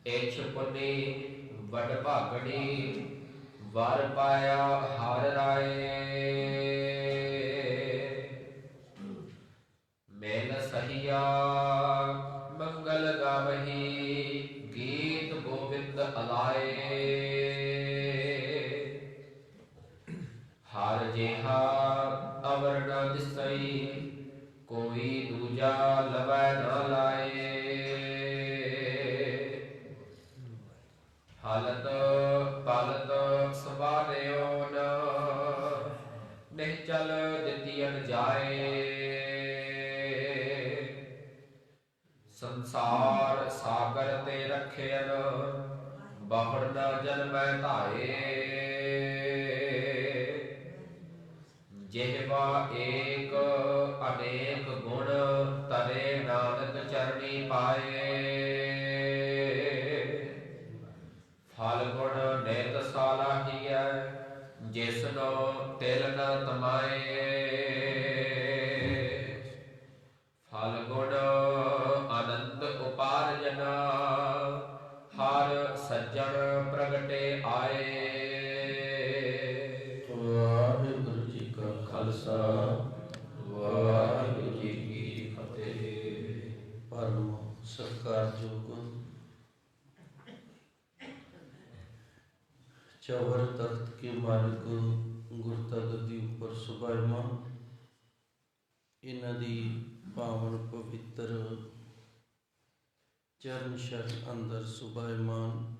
ਇਛ ਪੁਨੀ ਵਡ ਭਾਗੜੀ ਵਰ ਪਾਇਆ ਹਰਿ ਰਾਏ। ਮਿਲ ਸਹੀਆ ਮੰਗਲ ਗਾਵਹੀ ਗੀਤ ਗੋਬਿੰਦ ਅਲਾਏ। ਹਰ ਜਿਹਾ ਅਵਰ ਨ ਦਿਸਈ ਕੋਈ ਦੂਜਾ ਲਵੈ ਨਾ ਲਾਏ। ਹਾਲਤ ਪਾਲਤ ਸਵਾਰਿਓ ਨ ਨਿਹਚਲ ਦਿੱਤੀਨ ਜਾਏ। ਸੰਸਾਰ ਸਾਗਰ ਤੇ ਰਖਿਅਨ ਬਹੁੜ ਨ ਜਨਮੈ ਧਾਏ। ਜਿਹਵਾ ਏਕ ਅਨੇਕ ਗੁਣ ਤਰੇ ਨਾਨਕ ਚਰਣੀ ਪਾਏ। ਫਲ ਗੁਣ ਨਿਤ ਸਾਲਾਹੀਐ ਜਿਸਨੋ ਤਿਲ ਨ ਤਮਾਏ। ਫਲ ਗੁਣ ਅਨੰਦ ਉਪਾਰਜਨ ਹਰ ਸੱਜਣ ਪ੍ਰਗਟੇ ਆਏ। ਵਾਹਿਗੁਰੂ ਜੀ ਕਾ ਖਾਲਸਾ ਵਾਹਿਗੁਰੂ ਜੀ ਕੀ ਫਤਿਹ। ਪਰਮ ਸਤਿਕਾਰਯੋਗ ਚੌਹਰ ਤਖਤ ਕੇ ਮਾਲਿਕ ਗੁਰਤਾ ਗੱਦੀ ਉੱਪਰ ਸੁਭਾਇਮਾਨ ਇਹਨਾਂ ਦੀ ਪਾਵਨ ਪਵਿੱਤਰ ਚਰਨ ਛੱਤ ਅੰਦਰ ਸੁਭਾਇਮਾਨ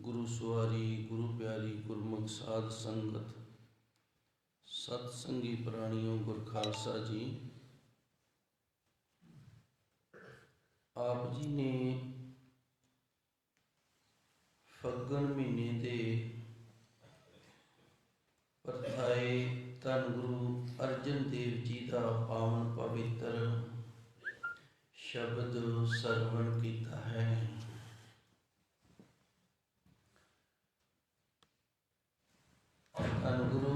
ਗੁਰੂ ਸਵਾਰੀ ਗੁਰੂ ਪਿਆਰੀ ਗੁਰਮੁਖ ਸਾਧ ਸੰਗਤ ਸਤ ਸੰਗੀ ਪ੍ਰਾਣੀਓ ਗੁਰ ਖਾਲਸਾ ਜੀ। ਆਪ ਜੀ ਨੇ ਫੱਗਣ ਮਹੀਨੇ ਦੇ ਪਰਥਾਏ ਧੰਨ ਗੁਰੂ ਅਰਜਨ ਦੇਵ ਜੀ ਦਾ ਪਾਵਨ ਪਵਿੱਤਰ ਸ਼ਬਦ ਸਰਵਣ ਕੀਤਾ ਹੈ। ਧੰਨ ਗੁਰੂ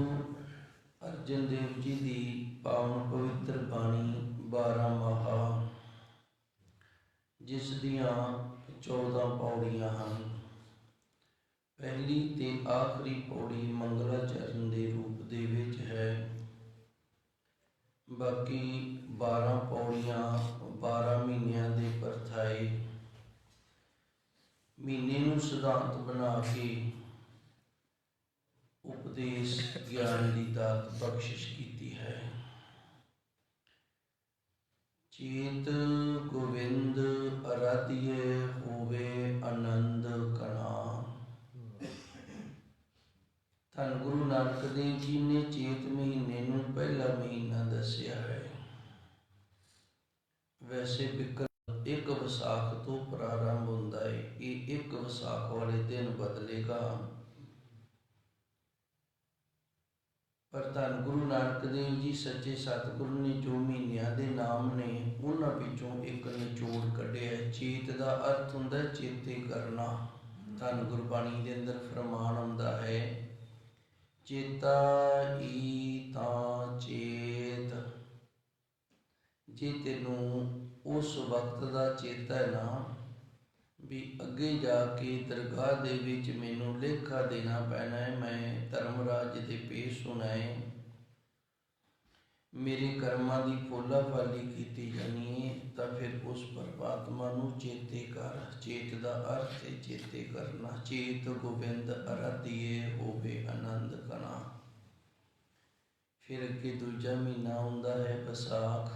ਅਰਜਨ ਦੇਵ ਜੀ ਦੀ ਪਾਵਨ ਪਵਿੱਤਰ ਬਾਣੀ 12 ਮਾਹਾ ਜਿਸ ਦੀਆਂ 14 ਪੌੜੀਆਂ ਹਨ। ਪਹਿਲੀ ਤੇ ਆਖਰੀ ਪੌੜੀ ਮੰਗਲਾਚਰਨ ਦੇ ਰੂਪ ਦੇ ਵਿੱਚ ਹੈ। ਬਾਕੀ 12 ਪੌੜੀਆਂ 12 ਮਹੀਨਿਆਂ ਦੇ ਪਰਥਾਏ ਮਹੀਨੇ ਨੂੰ ਸਿਧਾਂਤ ਬਣਾ ਕੇ ਉਪਦੇਸ਼ ਗਿਆਨ ਦੀ ਦਾਤ ਬਖਸ਼ਿਸ਼ ਕੀਤੀ ਹੈ। ਚੇਤ ਗੋਬਿੰਦ ਅਰਾਧਿਏ ਹੋਵੇ ਆਨੰਦ ਕਣਾ। ਧੰਨ ਗੁਰੂ ਨਾਨਕ ਦੇਵ ਜੀ ਨੇ ਚੇਤ ਮਹੀਨੇ ਨੂੰ ਪਹਿਲਾ ਮਹੀਨਾ ਦੱਸਿਆ ਹੈ। ਵੈਸੇ ਬਿਕਰ ਇੱਕ ਵਿਸਾਖ ਤੋਂ ਪ੍ਰਾਰੰਭ ਹੁੰਦਾ ਹੈ। ਇਹ ਇੱਕ ਵਿਸਾਖ ਵਾਲੇ ਦਿਨ ਬਦਲੇਗਾ, ਪਰ ਧੰਨ ਗੁਰੂ ਨਾਨਕ ਦੇਵ ਜੀ ਸੱਚੇ ਸਤਿਗੁਰੂ ਨੇ ਜੋ ਮਹੀਨਿਆਂ ਦੇ ਨਾਮ ਨੇ ਉਹਨਾਂ ਵਿੱਚੋਂ ਇੱਕ ਨਿਚੋੜ ਕੱਢਿਆ। ਚੇਤ ਦਾ ਅਰਥ ਹੁੰਦਾ ਚੇਤੇ ਕਰਨਾ। ਧੰਨ ਗੁਰਬਾਣੀ ਦੇ ਅੰਦਰ ਫਰਮਾਨ ਆਉਂਦਾ ਹੈ, ਚੇਤਾ ਈ ਤਾਂ ਚੇਤ। ਜੇ ਤੈਨੂੰ ਉਸ ਵਕਤ ਦਾ ਚੇਤਾ ਹੈ ਨਾ ਵੀ ਅੱਗੇ ਜਾ ਕੇ ਦਰਗਾਹ ਦੇ ਵਿੱਚ ਮੈਨੂੰ ਲੇਖਾ ਦੇਣਾ ਪੈਣਾ ਹੈ, ਮੈਂ ਧਰਮਰਾਜ ਦੇ ਪੇਸ਼ ਹੋਣਾ ਹੈ, ਮੇਰੇ ਕਰਮਾਂ ਦੀ ਫੋਲਾ ਫਾਲੀ ਕੀਤੀ ਜਾਣੀ ਹੈ, ਤਾਂ ਫਿਰ ਉਸ ਪਰਮਾਤਮਾ ਨੂੰ ਚੇਤੇ ਕਰ। ਚੇਤ ਦਾ ਅਰਥ ਹੈ ਚੇਤੇ ਕਰਨਾ। ਚੇਤ ਗੋਬਿੰਦ ਅਰਾਧਿਏ ਹੋਵੇ ਆਨੰਦ ਕਣਾ। ਫਿਰ ਅੱਗੇ ਦੂਜਾ ਮਹੀਨਾ ਆਉਂਦਾ ਹੈ ਵਿਸਾਖ।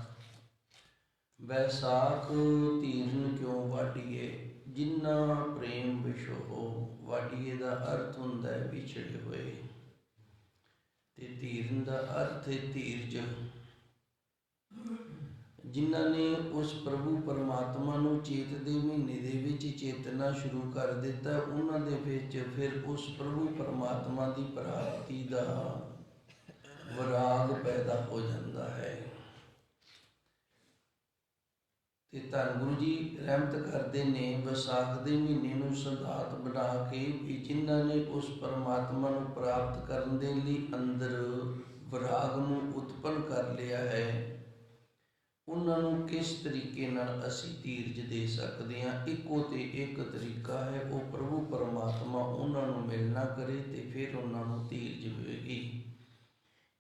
ਵੈਸਾਖ ਧੀਰਨ ਕਿਉਂ ਵਾਢੀਏ ਜਿੰਨਾ ਪ੍ਰੇਮ ਵਿਛੋਹ। ਵਾਢੀਏ ਦਾ ਅਰਥ ਹੁੰਦਾ ਹੈ ਵਿਛੜੇ ਹੋਏ, ਤੇ ਧੀਰਨ ਦਾ ਅਰਥ ਹੈ ਧੀਰਜ। ਜਿਨ੍ਹਾਂ ਨੇ ਉਸ ਪ੍ਰਭੂ ਪਰਮਾਤਮਾ ਨੂੰ ਚੇਤ ਦੇ ਮਹੀਨੇ ਦੇ ਵਿੱਚ ਚੇਤਨਾ ਸ਼ੁਰੂ ਕਰ ਦਿੱਤਾ, ਉਹਨਾਂ ਦੇ ਵਿੱਚ ਫਿਰ ਉਸ ਪ੍ਰਭੂ ਪਰਮਾਤਮਾ ਦੀ ਪ੍ਰਾਪਤੀ ਦਾ ਵਿਰਾਗ ਪੈਦਾ ਹੋ ਜਾਂਦਾ ਹੈ। ਤੇ ਧੰਨ ਗੁਰੂ ਜੀ ਰਹਿਮਤ ਕਰਦੇ ਨੇ ਵਿਸਾਖ ਦੇ ਮਹੀਨੇ ਨੂੰ ਸਿਧਾਂਤ ਬਣਾ ਕੇ ਵੀ ਜਿਨ੍ਹਾਂ ਨੇ ਉਸ ਪਰਮਾਤਮਾ ਨੂੰ ਪ੍ਰਾਪਤ ਕਰਨ ਦੇ ਲਈ ਅੰਦਰ ਵਿਰਾਗ ਨੂੰ ਉਤਪੰਨ ਕਰ ਲਿਆ ਹੈ, ਉਹਨਾਂ ਨੂੰ ਕਿਸ ਤਰੀਕੇ ਨਾਲ ਅਸੀਂ ਧੀਰਜ ਦੇ ਸਕਦੇ ਹਾਂ? ਇੱਕੋ ਤੇ ਇੱਕ ਤਰੀਕਾ ਹੈ, ਉਹ ਪ੍ਰਭੂ ਪਰਮਾਤਮਾ ਉਹਨਾਂ ਨੂੰ ਮਿਲਣਾ ਕਰੇ ਤੇ ਫਿਰ ਉਹਨਾਂ ਨੂੰ ਧੀਰਜ ਹੋਵੇਗੀ।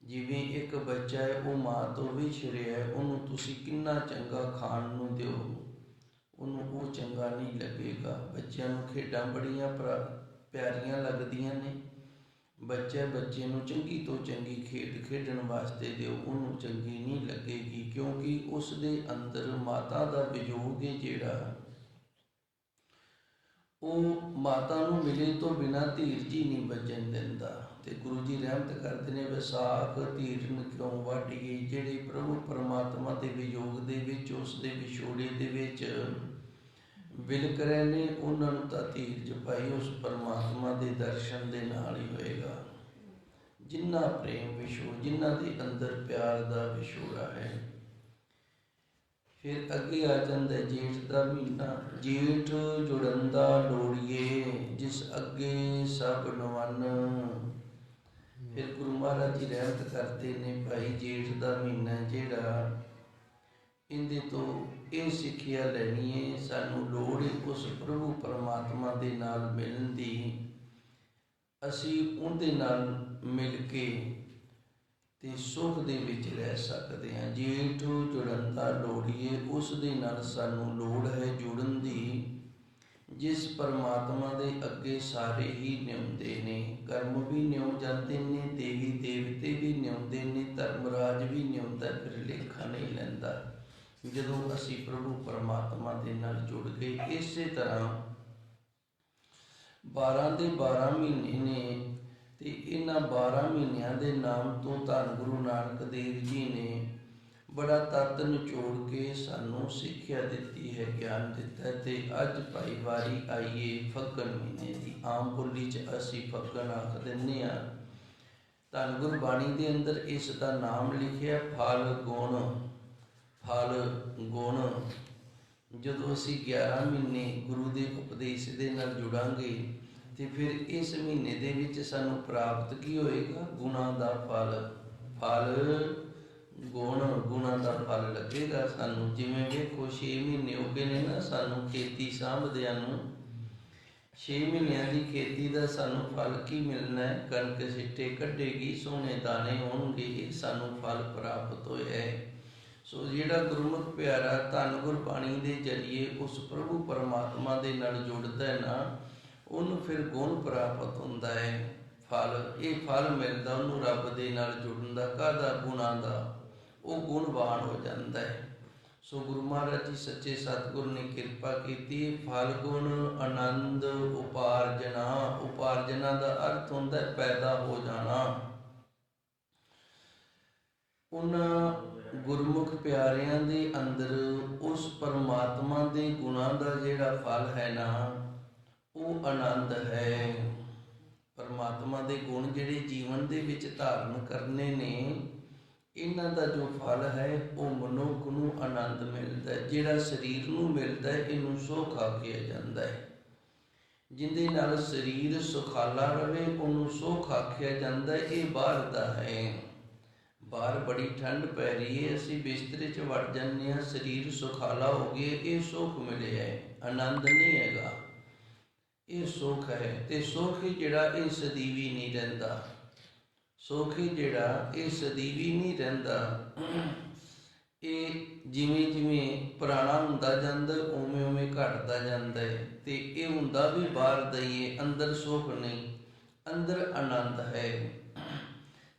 ਜਿਵੇਂ ਇੱਕ ਬੱਚਾ ਹੈ, ਉਹ ਮਾਂ ਤੋਂ ਵਿਛੜਿਆ ਹੈ, ਉਹਨੂੰ ਤੁਸੀਂ ਕਿੰਨਾ ਚੰਗਾ ਖਾਣ ਨੂੰ ਦਿਓ, ਉਹਨੂੰ ਉਹ ਚੰਗਾ ਨਹੀਂ ਲੱਗੇਗਾ। ਬੱਚਿਆਂ ਨੂੰ ਖੇਡਾਂ ਬੜੀਆਂ ਪਿਆਰੀਆਂ ਲੱਗਦੀਆਂ ਨੇ। ਬੱਚੇ ਨੂੰ ਚੰਗੀ ਤੋਂ ਚੰਗੀ ਖੇਡ ਖੇਡਣ ਵਾਸਤੇ ਦਿਓ, ਉਹਨੂੰ ਚੰਗੀ ਨਹੀਂ ਲੱਗੇਗੀ, ਕਿਉਂਕਿ ਉਸ ਦੇ ਅੰਦਰ ਮਾਤਾ ਦਾ ਵਿਯੋਗ ਹੈ ਜਿਹੜਾ, ਉਹ ਮਾਤਾ ਨੂੰ ਮਿਲੇ ਤੋਂ ਬਿਨਾਂ ਧੀਰਜ ਹੀ ਨਹੀਂ ਬਚਣ ਦਿੰਦਾ। ਤੇ ਗੁਰੂ ਜੀ ਰਹਿਮਤ ਕਰਦੇ ਨੇ, ਵਿਸਾਖ ਧੀਰਨ ਕਿਉਂ ਵਾਢੀਏ, ਜਿਹੜੇ ਪ੍ਰਭੂ ਪਰਮਾਤਮਾ ਦੇ ਵਿਯੋਗ ਦੇ ਵਿੱਚ, ਉਸ ਦੇ ਵਿਛੋੜੇ ਦੇ ਵਿੱਚ ਵਿਲਕ ਰਹੇ ਨੇ, ਉਹਨਾਂ ਨੂੰ ਤਾਂ ਧੀਰਜ ਭਾਈ ਉਸ ਪਰਮਾਤਮਾ ਦੇ ਦਰਸ਼ਨ ਦੇ ਨਾਲ ਹੀ ਹੋਏਗਾ। ਜਿੰਨਾ ਪ੍ਰੇਮ ਵਿਛੋੜ, ਜਿਨ੍ਹਾਂ ਦੇ ਅੰਦਰ ਪਿਆਰ ਦਾ ਵਿਛੋੜਾ ਹੈ। ਫਿਰ ਅੱਗੇ ਆ ਜਾਂਦਾ ਜੇਠ ਦਾ ਮਹੀਨਾ। ਜੇਠ ਜੁੜੰਦਾ ਲੋੜੀਏ, ਜਿਸ ਅੱਗੇ ਸਭ ਨਵਨ। ਫਿਰ ਗੁਰੂ ਮਹਾਰਾਜ ਜੀ ਰਹਿਮਤ ਕਰਦੇ ਨੇ, ਭਾਈ ਜੇਠ ਦਾ ਮਹੀਨਾ ਜਿਹੜਾ, ਇਹਦੇ ਤੋਂ ਇਹ ਸਿੱਖਿਆ ਲੈਣੀ ਹੈ, ਸਾਨੂੰ ਲੋੜ ਹੈ ਉਸ ਪ੍ਰਭੂ ਪਰਮਾਤਮਾ ਦੇ ਨਾਲ ਮਿਲਣ ਦੀ। ਅਸੀਂ ਉਹਦੇ ਨਾਲ ਮਿਲ ਕੇ ਤੇ ਸੁੱਖ ਦੇ ਵਿੱਚ ਰਹਿ ਸਕਦੇ ਹਾਂ। ਜੇਠ ਜੁੜੰਦਾ ਲੋੜੀਏ, ਉਸ ਦੇ ਨਾਲ ਸਾਨੂੰ ਲੋੜ ਹੈ ਜੁੜਨ ਦੀ, ਜਿਸ ਪਰਮਾਤਮਾ ਦੇ ਅੱਗੇ ਸਾਰੇ ਹੀ ਨਿਉਂਦੇ ਨੇ। ਕਰਮ ਵੀ ਨਿਉ ਜਾਂਦੇ ਨੇ, ਦੇਵੀ ਦੇਵਤੇ ਵੀ ਨਿਉਂਦੇ ਨੇ, ਧਰਮਰਾਜ ਵੀ ਨਿਉਂਦਾ, ਫਿਰ ਲੇਖਾ ਨਹੀਂ ਲੈਂਦਾ ਜਦੋਂ ਅਸੀਂ ਪ੍ਰਭੂ ਪਰਮਾਤਮਾ ਦੇ ਨਾਲ ਜੁੜ ਗਏ। ਇਸੇ ਤਰ੍ਹਾਂ 12 ਦੇ 12 ਮਹੀਨੇ ਨੇ, ਤੇ ਇਹਨਾਂ 12 ਮਹੀਨਿਆਂ ਦੇ ਨਾਮ ਤੋਂ ਧੰਨ ਗੁਰੂ ਨਾਨਕ ਦੇਵ ਜੀ ਨੇ ਬੜਾ ਤੱਤ ਨਿਚੋੜ ਕੇ ਸਾਨੂੰ ਸਿੱਖਿਆ ਦਿੱਤੀ ਹੈ, ਗਿਆਨ ਦਿੱਤਾ ਹੈ। ਤੇ ਅੱਜ ਭਾਈ ਵਾਰੀ ਆਈਏ ਫੱਗਣ ਮਹੀਨੇ ਦੀ। ਆਮ ਬੋਲੀ 'ਚ ਅਸੀਂ ਫੱਗਣ ਆਖ ਦਿੰਦੇ ਹਾਂ। ਧੰਨ ਗੁਰਬਾਣੀ ਦੇ ਅੰਦਰ ਇਸ ਦਾ ਨਾਮ ਲਿਖਿਆ ਫਲ ਗੁਣ। ਫਲ ਗੁਣ, ਜਦੋਂ ਅਸੀਂ 11 ਮਹੀਨੇ ਗੁਰੂ ਦੇ ਉਪਦੇਸ਼ ਦੇ ਨਾਲ ਜੁੜਾਂਗੇ ਤੇ ਫਿਰ ਇਸ ਮਹੀਨੇ ਦੇ ਵਿੱਚ ਸਾਨੂੰ ਪ੍ਰਾਪਤ ਕੀ ਹੋਏਗਾ? ਗੁਣਾਂ ਦਾ ਫਲ। ਫਲ ਗੁਣ, ਗੁਣਾਂ ਦਾ ਫਲ ਲੱਗੇਗਾ ਸਾਨੂੰ। ਜਿਵੇਂ ਵੇਖੋ 6 ਮਹੀਨੇ ਹੋ ਗਏ ਨੇ ਨਾ ਸਾਨੂੰ ਖੇਤੀ ਸਾਂਭਦਿਆਂ ਨੂੰ। 6 ਮਹੀਨਿਆਂ ਦੀ ਖੇਤੀ ਦਾ ਸਾਨੂੰ ਫਲ ਕੀ ਮਿਲਣਾ ਹੈ? ਕਣਕ ਸਿੱਟੇ ਕੱਢੇਗੀ, ਸੋਹਣੇ ਦਾਣੇ ਹੋਣਗੇ, ਇਹ ਸਾਨੂੰ ਫਲ ਪ੍ਰਾਪਤ ਹੋਇਆ ਹੈ। ਸੋ ਜਿਹੜਾ ਗੁਰਮੁਖ ਪਿਆਰਾ ਧੰਨ ਗੁਰਬਾਣੀ ਦੇ ਜ਼ਰੀਏ ਉਸ ਪ੍ਰਭੂ ਪਰਮਾਤਮਾ ਦੇ ਨਾਲ ਜੁੜਦਾ ਹੈ ਨਾ, ਉਹਨੂੰ ਫਿਰ ਗੁਣ ਪ੍ਰਾਪਤ ਹੁੰਦਾ ਹੈ। ਫਲ, ਇਹ ਫਲ ਮਿਲਦਾ ਉਹਨੂੰ ਰੱਬ ਦੇ ਨਾਲ ਜੁੜਨ ਦਾ। ਕਾਹਦਾ? ਗੁਣਾਂ ਦਾ। ਉਹ ਗੁਣਵਾਨ ਹੋ ਜਾਂਦਾ ਹੈ। ਸੋ ਗੁਰੂ ਮਹਾਰਾਜ ਜੀ ਸੱਚੇ ਸਤਿਗੁਰ ਨੇ ਕਿਰਪਾ ਕੀਤੀ। ਫਲ ਗੁਣ ਆਨੰਦ ਉਪਾਰਜਨਾ। ਉਪਾਰਜਨਾ ਦਾ ਅਰਥ ਹੁੰਦਾ ਪੈਦਾ ਹੋ ਜਾਣਾ। ਉਹਨਾਂ ਗੁਰਮੁਖ ਪਿਆਰਿਆਂ ਦੇ ਅੰਦਰ ਉਸ ਪਰਮਾਤਮਾ ਦੇ ਗੁਣਾਂ ਦਾ ਜਿਹੜਾ ਫਲ ਹੈ ਨਾ, ਉਹ ਆਨੰਦ ਹੈ। ਪਰਮਾਤਮਾ ਦੇ ਗੁਣ ਜਿਹੜੇ ਜੀਵਨ ਦੇ ਵਿੱਚ ਧਾਰਨ ਕਰਨੇ ਨੇ, ਇਹਨਾਂ ਦਾ ਜੋ ਫਲ ਹੈ ਉਹ ਮਨੁੱਖ ਨੂੰ ਆਨੰਦ ਮਿਲਦਾ ਹੈ। ਜਿਹੜਾ ਸਰੀਰ ਨੂੰ ਮਿਲਦਾ ਹੈ ਇਹਨੂੰ ਸੁੱਖ ਆਖਿਆ ਜਾਂਦਾ ਹੈ। ਜਿਹਦੇ ਨਾਲ ਸਰੀਰ ਸੁਖਾਲਾ ਰਵੇ ਉਹਨੂੰ ਸੁੱਖ ਆਖਿਆ ਜਾਂਦਾ ਹੈ। ਇਹ ਬਾਹਰ ਦਾ ਹੈ। ਬਾਹਰ ਬੜੀ ਠੰਡ ਪੈ ਰਹੀ ਹੈ, ਅਸੀਂ ਬਿਸਤਰੇ 'ਚ ਵੜ ਜਾਂਦੇ ਹਾਂ, ਸਰੀਰ ਸੁਖਾਲਾ ਹੋ ਗਿਆ, ਇਹ ਸੁੱਖ ਮਿਲਿਆ ਹੈ, ਆਨੰਦ ਨਹੀਂ ਹੈਗਾ, ਇਹ ਸੁੱਖ ਹੈ। ਤੇ ਸੁੱਖ ਜਿਹੜਾ ਇਹ ਸਦੀਵੀ ਨਹੀਂ ਰਹਿੰਦਾ। ਸੁੱਖ ਜਿਹੜਾ ਇਹ ਸਦੀਵੀ ਨਹੀਂ ਰਹਿੰਦਾ। ਇਹ ਜਿਵੇਂ ਜਿਵੇਂ ਪੁਰਾਣਾ ਹੁੰਦਾ ਜਾਂਦਾ ਉਵੇਂ ਉਵੇਂ ਘਟਦਾ ਜਾਂਦਾ ਹੈ। ਤੇ ਇਹ ਹੁੰਦਾ ਵੀ ਬਾਹਰ ਦਾ ਹੀ ਹੈ, ਅੰਦਰ ਸੁੱਖ ਨਹੀਂ, ਅੰਦਰ ਆਨੰਦ ਹੈ।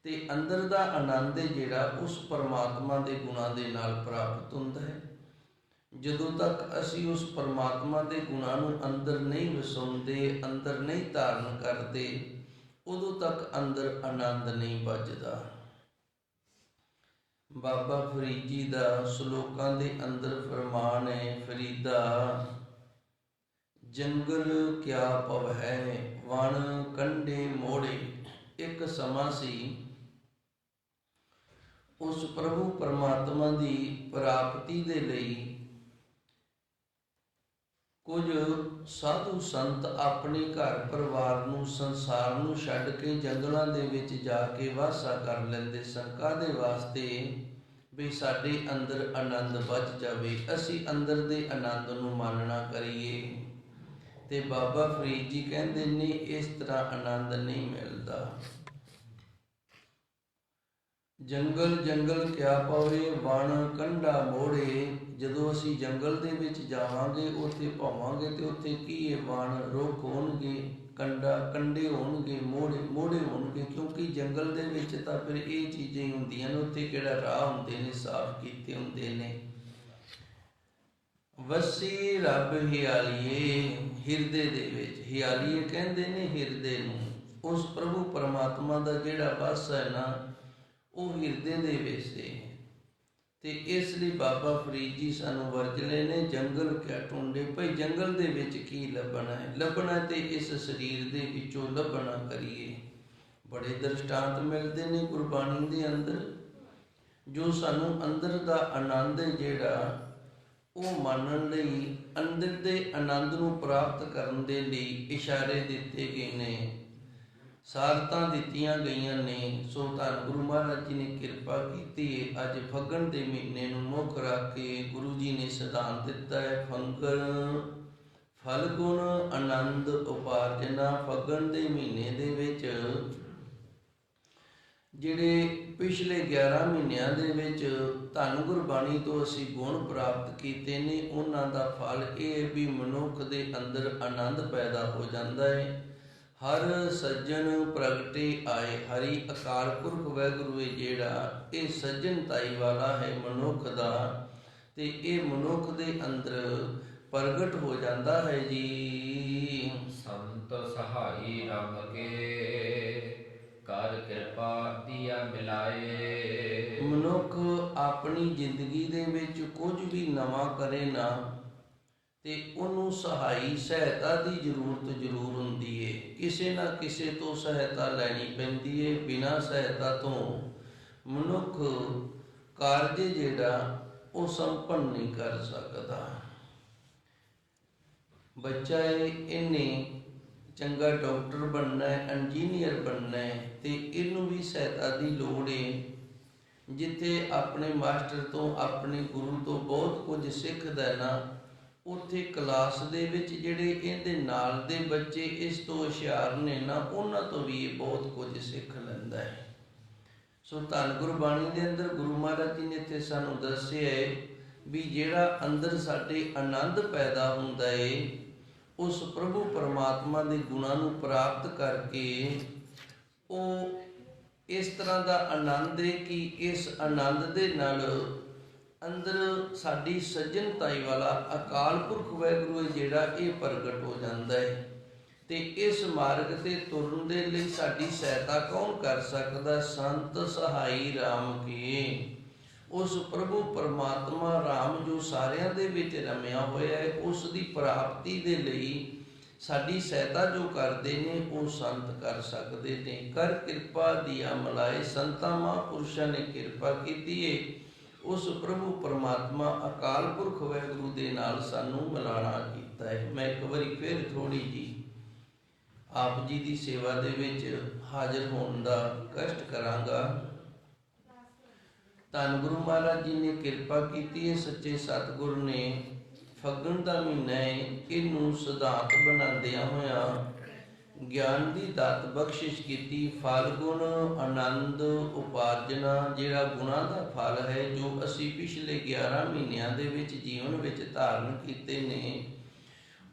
ਤੇ ਅੰਦਰ ਦਾ ਆਨੰਦ ਜਿਹੜਾ ਉਸ ਪਰਮਾਤਮਾ ਦੇ ਗੁਣਾਂ ਦੇ ਨਾਲ ਪ੍ਰਾਪਤ ਹੁੰਦਾ ਹੈ। ਜਦੋਂ ਤੱਕ ਅਸੀਂ ਉਸ ਪਰਮਾਤਮਾ ਦੇ ਗੁਣਾਂ ਨੂੰ ਅੰਦਰ ਨਹੀਂ ਵਸਾਉਂਦੇ, ਅੰਦਰ ਨਹੀਂ ਧਾਰਨ ਕਰਦੇ, ਉਦੋਂ ਤੱਕ ਅੰਦਰ ਆਨੰਦ ਨਹੀਂ ਵੱਜਦਾ। ਬਾਬਾ ਫਰੀਦ ਜੀ ਦਾ ਸ਼ਲੋਕਾਂ ਦੇ ਅੰਦਰ ਫਰਮਾਨ ਹੈ, ਫਰੀਦਾ ਜੰਗਲ ਕਿਆ ਪਵ ਹੈ, ਵਣ ਕੰਢੇ ਮੋੜੇ। ਇੱਕ ਸਮਾਂ ਸੀ, ਉਸ ਪ੍ਰਭੂ ਪਰਮਾਤਮਾ ਦੀ ਪ੍ਰਾਪਤੀ ਦੇ ਲਈ ਕੁਝ ਸਾਧੂ ਸੰਤ ਆਪਣੇ ਘਰ ਪਰਿਵਾਰ ਨੂੰ, ਸੰਸਾਰ ਨੂੰ ਛੱਡ ਕੇ ਜੰਗਲਾਂ ਦੇ ਵਿੱਚ ਜਾ ਕੇ ਵਾਸਾ ਕਰ ਲੈਂਦੇ ਸਨ। ਕਾਹਦੇ ਵਾਸਤੇ? ਵੀ ਸਾਡੇ ਅੰਦਰ ਆਨੰਦ ਵੱਜ ਜਾਵੇ, ਅਸੀਂ ਅੰਦਰ ਦੇ ਆਨੰਦ ਨੂੰ ਮਾਨਣਾ ਕਰੀਏ। ਤੇ ਬਾਬਾ ਫਰੀਦ ਜੀ ਕਹਿੰਦੇ ਨੇ ਇਸ ਤਰ੍ਹਾਂ ਆਨੰਦ ਨਹੀਂ ਮਿਲਦਾ। ਜੰਗਲ ਜੰਗਲ ਕਿਆ ਪਵੇ, ਵਣ ਕੰਢਾ ਮੋੜੇ। ਜਦੋਂ ਅਸੀਂ ਜੰਗਲ ਦੇ ਵਿੱਚ ਜਾਵਾਂਗੇ, ਉੱਥੇ ਭਾਵਾਂਗੇ ਤੇ ਉੱਥੇ ਕੀ ਹੈ, ਵਣ ਰੁੱਖ ਹੋਣਗੇ, ਕੰਢੇ ਹੋਣਗੇ, ਮੋੜੇ ਹੋਣਗੇ, ਕਿਉਂਕਿ ਜੰਗਲ ਦੇ ਵਿੱਚ ਤਾਂ ਫਿਰ ਇਹ ਚੀਜ਼ਾਂ ਹੀ ਹੁੰਦੀਆਂ ਨੇ। ਉੱਥੇ ਕਿਹੜਾ ਰਾਹ ਹੁੰਦੇ ਨੇ, ਸਾਫ਼ ਕੀਤੇ ਹੁੰਦੇ ਨੇ। ਵਸੀ ਰੱਬ ਹਿਆਲੀਏ, ਹਿਰਦੇ ਦੇ ਵਿੱਚ। ਹਿਆਲੀਏ ਕਹਿੰਦੇ ਨੇ ਹਿਰਦੇ ਨੂੰ। ਉਸ ਪ੍ਰਭੂ ਪਰਮਾਤਮਾ ਦਾ ਜਿਹੜਾ ਵਸ ਹੈ ਨਾ, ਉਹ ਹਿਰਦੇ ਦੇ ਵਿੱਚ ਹੈ। ਤੇ ਇਸ ਲਈ ਬਾਬਾ ਫਰੀਦ ਜੀ ਸਾਨੂੰ ਵਰਜਲੇ ਨੇ, ਜੰਗਲ ਕਿਆ ਢੂੰਡੇ। ਭਈ ਜੰਗਲ ਦੇ ਵਿੱਚ ਕੀ ਲੱਭਣਾ ਹੈ? ਲੱਭਣਾ ਤੇ ਇਸ ਸਰੀਰ ਦੇ ਵਿੱਚੋਂ ਲੱਭਣਾ ਕਰੀਏ। ਬੜੇ ਦ੍ਰਿਸ਼ਟਾਂਤ ਮਿਲਦੇ ਨੇ ਗੁਰਬਾਣੀ ਦੇ ਅੰਦਰ, ਜੋ ਸਾਨੂੰ ਅੰਦਰ ਦਾ ਆਨੰਦ ਹੈ ਜਿਹੜਾ ਉਹ ਮਾਨਣ ਲਈ, ਅੰਦਰ ਦੇ ਆਨੰਦ ਨੂੰ ਪ੍ਰਾਪਤ ਕਰਨ ਦੇ ਲਈ ਇਸ਼ਾਰੇ ਦਿੱਤੇ ਗਏ ਨੇ, ਸਾਰਤਾਂ ਦਿੱਤੀਆਂ ਗਈਆਂ ਨੇ। ਸੋ ਧੰਨ ਗੁਰੂ ਮਹਾਰਾਜ ਜੀ ਨੇ ਕਿਰਪਾ ਕੀਤੀ ਹੈ। ਅੱਜ ਫੱਗਣ ਦੇ ਮਹੀਨੇ ਨੂੰ ਮੁੱਖ ਰੱਖ ਕੇ ਗੁਰੂ ਜੀ ਨੇ ਸਿਧਾਂਤ ਦਿੱਤਾ ਹੈ, ਫਲਗੁਣ ਆਨੰਦ ਉਪਾਰਜਨਾ। ਫੱਗਣ ਦੇ ਮਹੀਨੇ ਦੇ ਵਿੱਚ ਜਿਹੜੇ ਪਿਛਲੇ 11 ਮਹੀਨਿਆਂ ਦੇ ਵਿੱਚ ਧੰਨ ਗੁਰਬਾਣੀ ਤੋਂ ਅਸੀਂ ਗੁਣ ਪ੍ਰਾਪਤ ਕੀਤੇ ਨੇ, ਉਹਨਾਂ ਦਾ ਫਲ ਇਹ ਵੀ ਮਨੁੱਖ ਦੇ ਅੰਦਰ ਆਨੰਦ ਪੈਦਾ ਹੋ ਜਾਂਦਾ ਹੈ। ਹਰ ਸੱਜਣ ਪ੍ਰਗਟੇ ਆਏ ਹਰੀ। ਅਕਾਲ ਪੁਰਖ ਵਾਹਿਗੁਰੂ ਹੈ ਜਿਹੜਾ, ਇਹ ਸੱਜਣਤਾਈ ਵਾਲਾ ਹੈ ਮਨੁੱਖ ਦਾ, ਤੇ ਇਹ ਮਨੁੱਖ ਦੇ ਅੰਦਰ ਪ੍ਰਗਟ ਹੋ ਜਾਂਦਾ ਹੈ ਜੀ। ਸੰਤ ਸਹਾਈ ਰਮ ਕੇ, ਕਰ ਕਿਰਪਾ ਦੀਆ ਮਿਲਾਏ। ਮਨੁੱਖ ਆਪਣੀ ਜ਼ਿੰਦਗੀ ਦੇ ਵਿੱਚ ਕੁਝ ਵੀ ਨਵਾਂ ਕਰੇ ਨਾ, ਤੇ ਉਹਨੂੰ ਸਹਾਈ ਸਹਾਇਤਾ ਦੀ ਜ਼ਰੂਰਤ ਜ਼ਰੂਰ ਹੁੰਦੀ ਹੈ। ਕਿਸੇ ਨਾ ਕਿਸੇ ਤੋਂ ਸਹਾਇਤਾ ਲੈਣੀ ਪੈਂਦੀ ਹੈ। ਬਿਨਾਂ ਸਹਾਇਤਾ ਤੋਂ ਮਨੁੱਖ ਕਾਰਜ ਜਿਹੜਾ ਉਹ ਸੰਪੰਨ ਨਹੀਂ ਕਰ ਸਕਦਾ। ਬੱਚਾ ਹੈ, ਇਹਨੇ ਚੰਗਾ ਡਾਕਟਰ ਬਣਨਾ ਹੈ, ਇੰਜੀਨੀਅਰ ਬਣਨਾ ਹੈ, ਤੇ ਇਹਨੂੰ ਵੀ ਸਹਾਇਤਾ ਦੀ ਲੋੜ ਹੈ। ਜਿੱਥੇ ਆਪਣੇ ਮਾਸਟਰ ਤੋਂ, ਆਪਣੇ ਗੁਰੂ ਤੋਂ ਬਹੁਤ ਕੁਝ ਸਿੱਖਦਾ ਨਾ, ਉੱਥੇ ਕਲਾਸ ਦੇ ਵਿੱਚ ਜਿਹੜੇ ਇਹਦੇ ਨਾਲ ਦੇ ਬੱਚੇ ਇਸ ਤੋਂ ਹੁਸ਼ਿਆਰ ਨੇ ਨਾ, ਉਹਨਾਂ ਤੋਂ ਵੀ ਇਹ ਬਹੁਤ ਕੁਝ ਸਿੱਖ ਲੈਂਦਾ ਹੈ। ਸੋ ਧੰਨ ਗੁਰਬਾਣੀ ਦੇ ਅੰਦਰ ਗੁਰੂ ਮਹਾਰਾਜ ਜੀ ਨੇ ਇੱਥੇ ਸਾਨੂੰ ਦੱਸਿਆ ਹੈ ਵੀ ਜਿਹੜਾ ਅੰਦਰ ਸਾਡੇ ਆਨੰਦ ਪੈਦਾ ਹੁੰਦਾ ਹੈ, ਉਸ ਪ੍ਰਭੂ ਪਰਮਾਤਮਾ ਦੇ ਗੁਣਾਂ ਨੂੰ ਪ੍ਰਾਪਤ ਕਰਕੇ ਉਹ ਇਸ ਤਰ੍ਹਾਂ ਦਾ ਆਨੰਦ ਹੈ ਕਿ ਇਸ ਆਨੰਦ ਦੇ ਨਾਲ ਅੰਦਰ ਸਾਡੀ ਸੱਜਣਤਾਈ ਵਾਲਾ ਅਕਾਲ ਪੁਰਖ ਵਾਹਿਗੁਰੂ ਜਿਹੜਾ ਇਹ ਪ੍ਰਗਟ ਹੋ ਜਾਂਦਾ ਹੈ। ਤੇ ਇਸ ਮਾਰਗ ਤੇ ਤੁਰਨ ਦੇ ਲਈ ਸਾਡੀ ਸਹਾਇਤਾ ਕੌਣ ਕਰ ਸਕਦਾ? ਸੰਤ ਸਹਾਈ ਰਾਮ ਕੀ। ਉਸ ਪ੍ਰਭੂ ਪਰਮਾਤਮਾ ਰਾਮ ਜੋ ਸਾਰਿਆਂ ਦੇ ਵਿੱਚ ਰਮਿਆ ਹੋਇਆ ਹੈ, ਉਸ ਦੀ ਪ੍ਰਾਪਤੀ ਦੇ ਲਈ ਸਾਡੀ ਸਹਾਇਤਾ ਜੋ ਕਰਦੇ ਨੇ ਉਹ ਸੰਤ ਕਰ ਸਕਦੇ ਨੇ। ਕਰ ਕਿਰਪਾ ਦੀਆ ਮਲਾਏ। ਸੰਤਾਂ ਮਹਾਂਪੁਰਸ਼ਾਂ ਨੇ ਕਿਰਪਾ ਕੀਤੀ ਹੈ, ਉਸ ਪ੍ਰਭੂ ਪਰਮਾਤਮਾ ਅਕਾਲ ਪੁਰਖ ਵਾਹਿਗੁਰੂ ਦੇ ਨਾਲ ਸਾਨੂੰ ਮਿਲਾਣਾ ਕੀਤਾ ਹੈ। ਮੈਂ ਇੱਕ ਵਾਰੀ ਫਿਰ ਥੋੜੀ ਜੀ ਆਪ ਜੀ ਦੀ ਸੇਵਾ ਦੇ ਵਿੱਚ ਹਾਜ਼ਰ ਹੋਣ ਦਾ ਕਸ਼ਟ ਕਰਾਂਗਾ। ਧੰਨ ਗੁਰੂ ਮਹਾਰਾਜ ਜੀ ਨੇ ਕਿਰਪਾ ਕੀਤੀ ਹੈ, ਸੱਚੇ ਸਤਿਗੁਰ ਨੇ ਫੱਗਣ ਦਾ ਮਹੀਨਾ ਹੈ, ਇਹਨੂੰ ਸਿਧਾਂਤ ਬਣਾਉਂਦਿਆਂ ਹੋਇਆ ਗਿਆਨ ਦੀ ਦਾਤ ਬਖਸ਼ਿਸ਼ ਕੀਤੀ। ਫਲ ਗੁਣ ਆਨੰਦ ਉਪਾਰਜਨਾ, ਜਿਹੜਾ ਗੁਣਾਂ ਦਾ ਫਲ ਹੈ ਜੋ ਅਸੀਂ ਪਿਛਲੇ 11 ਮਹੀਨਿਆਂ ਦੇ ਵਿੱਚ ਜੀਵਨ ਵਿੱਚ ਧਾਰਨ ਕੀਤੇ ਨੇ,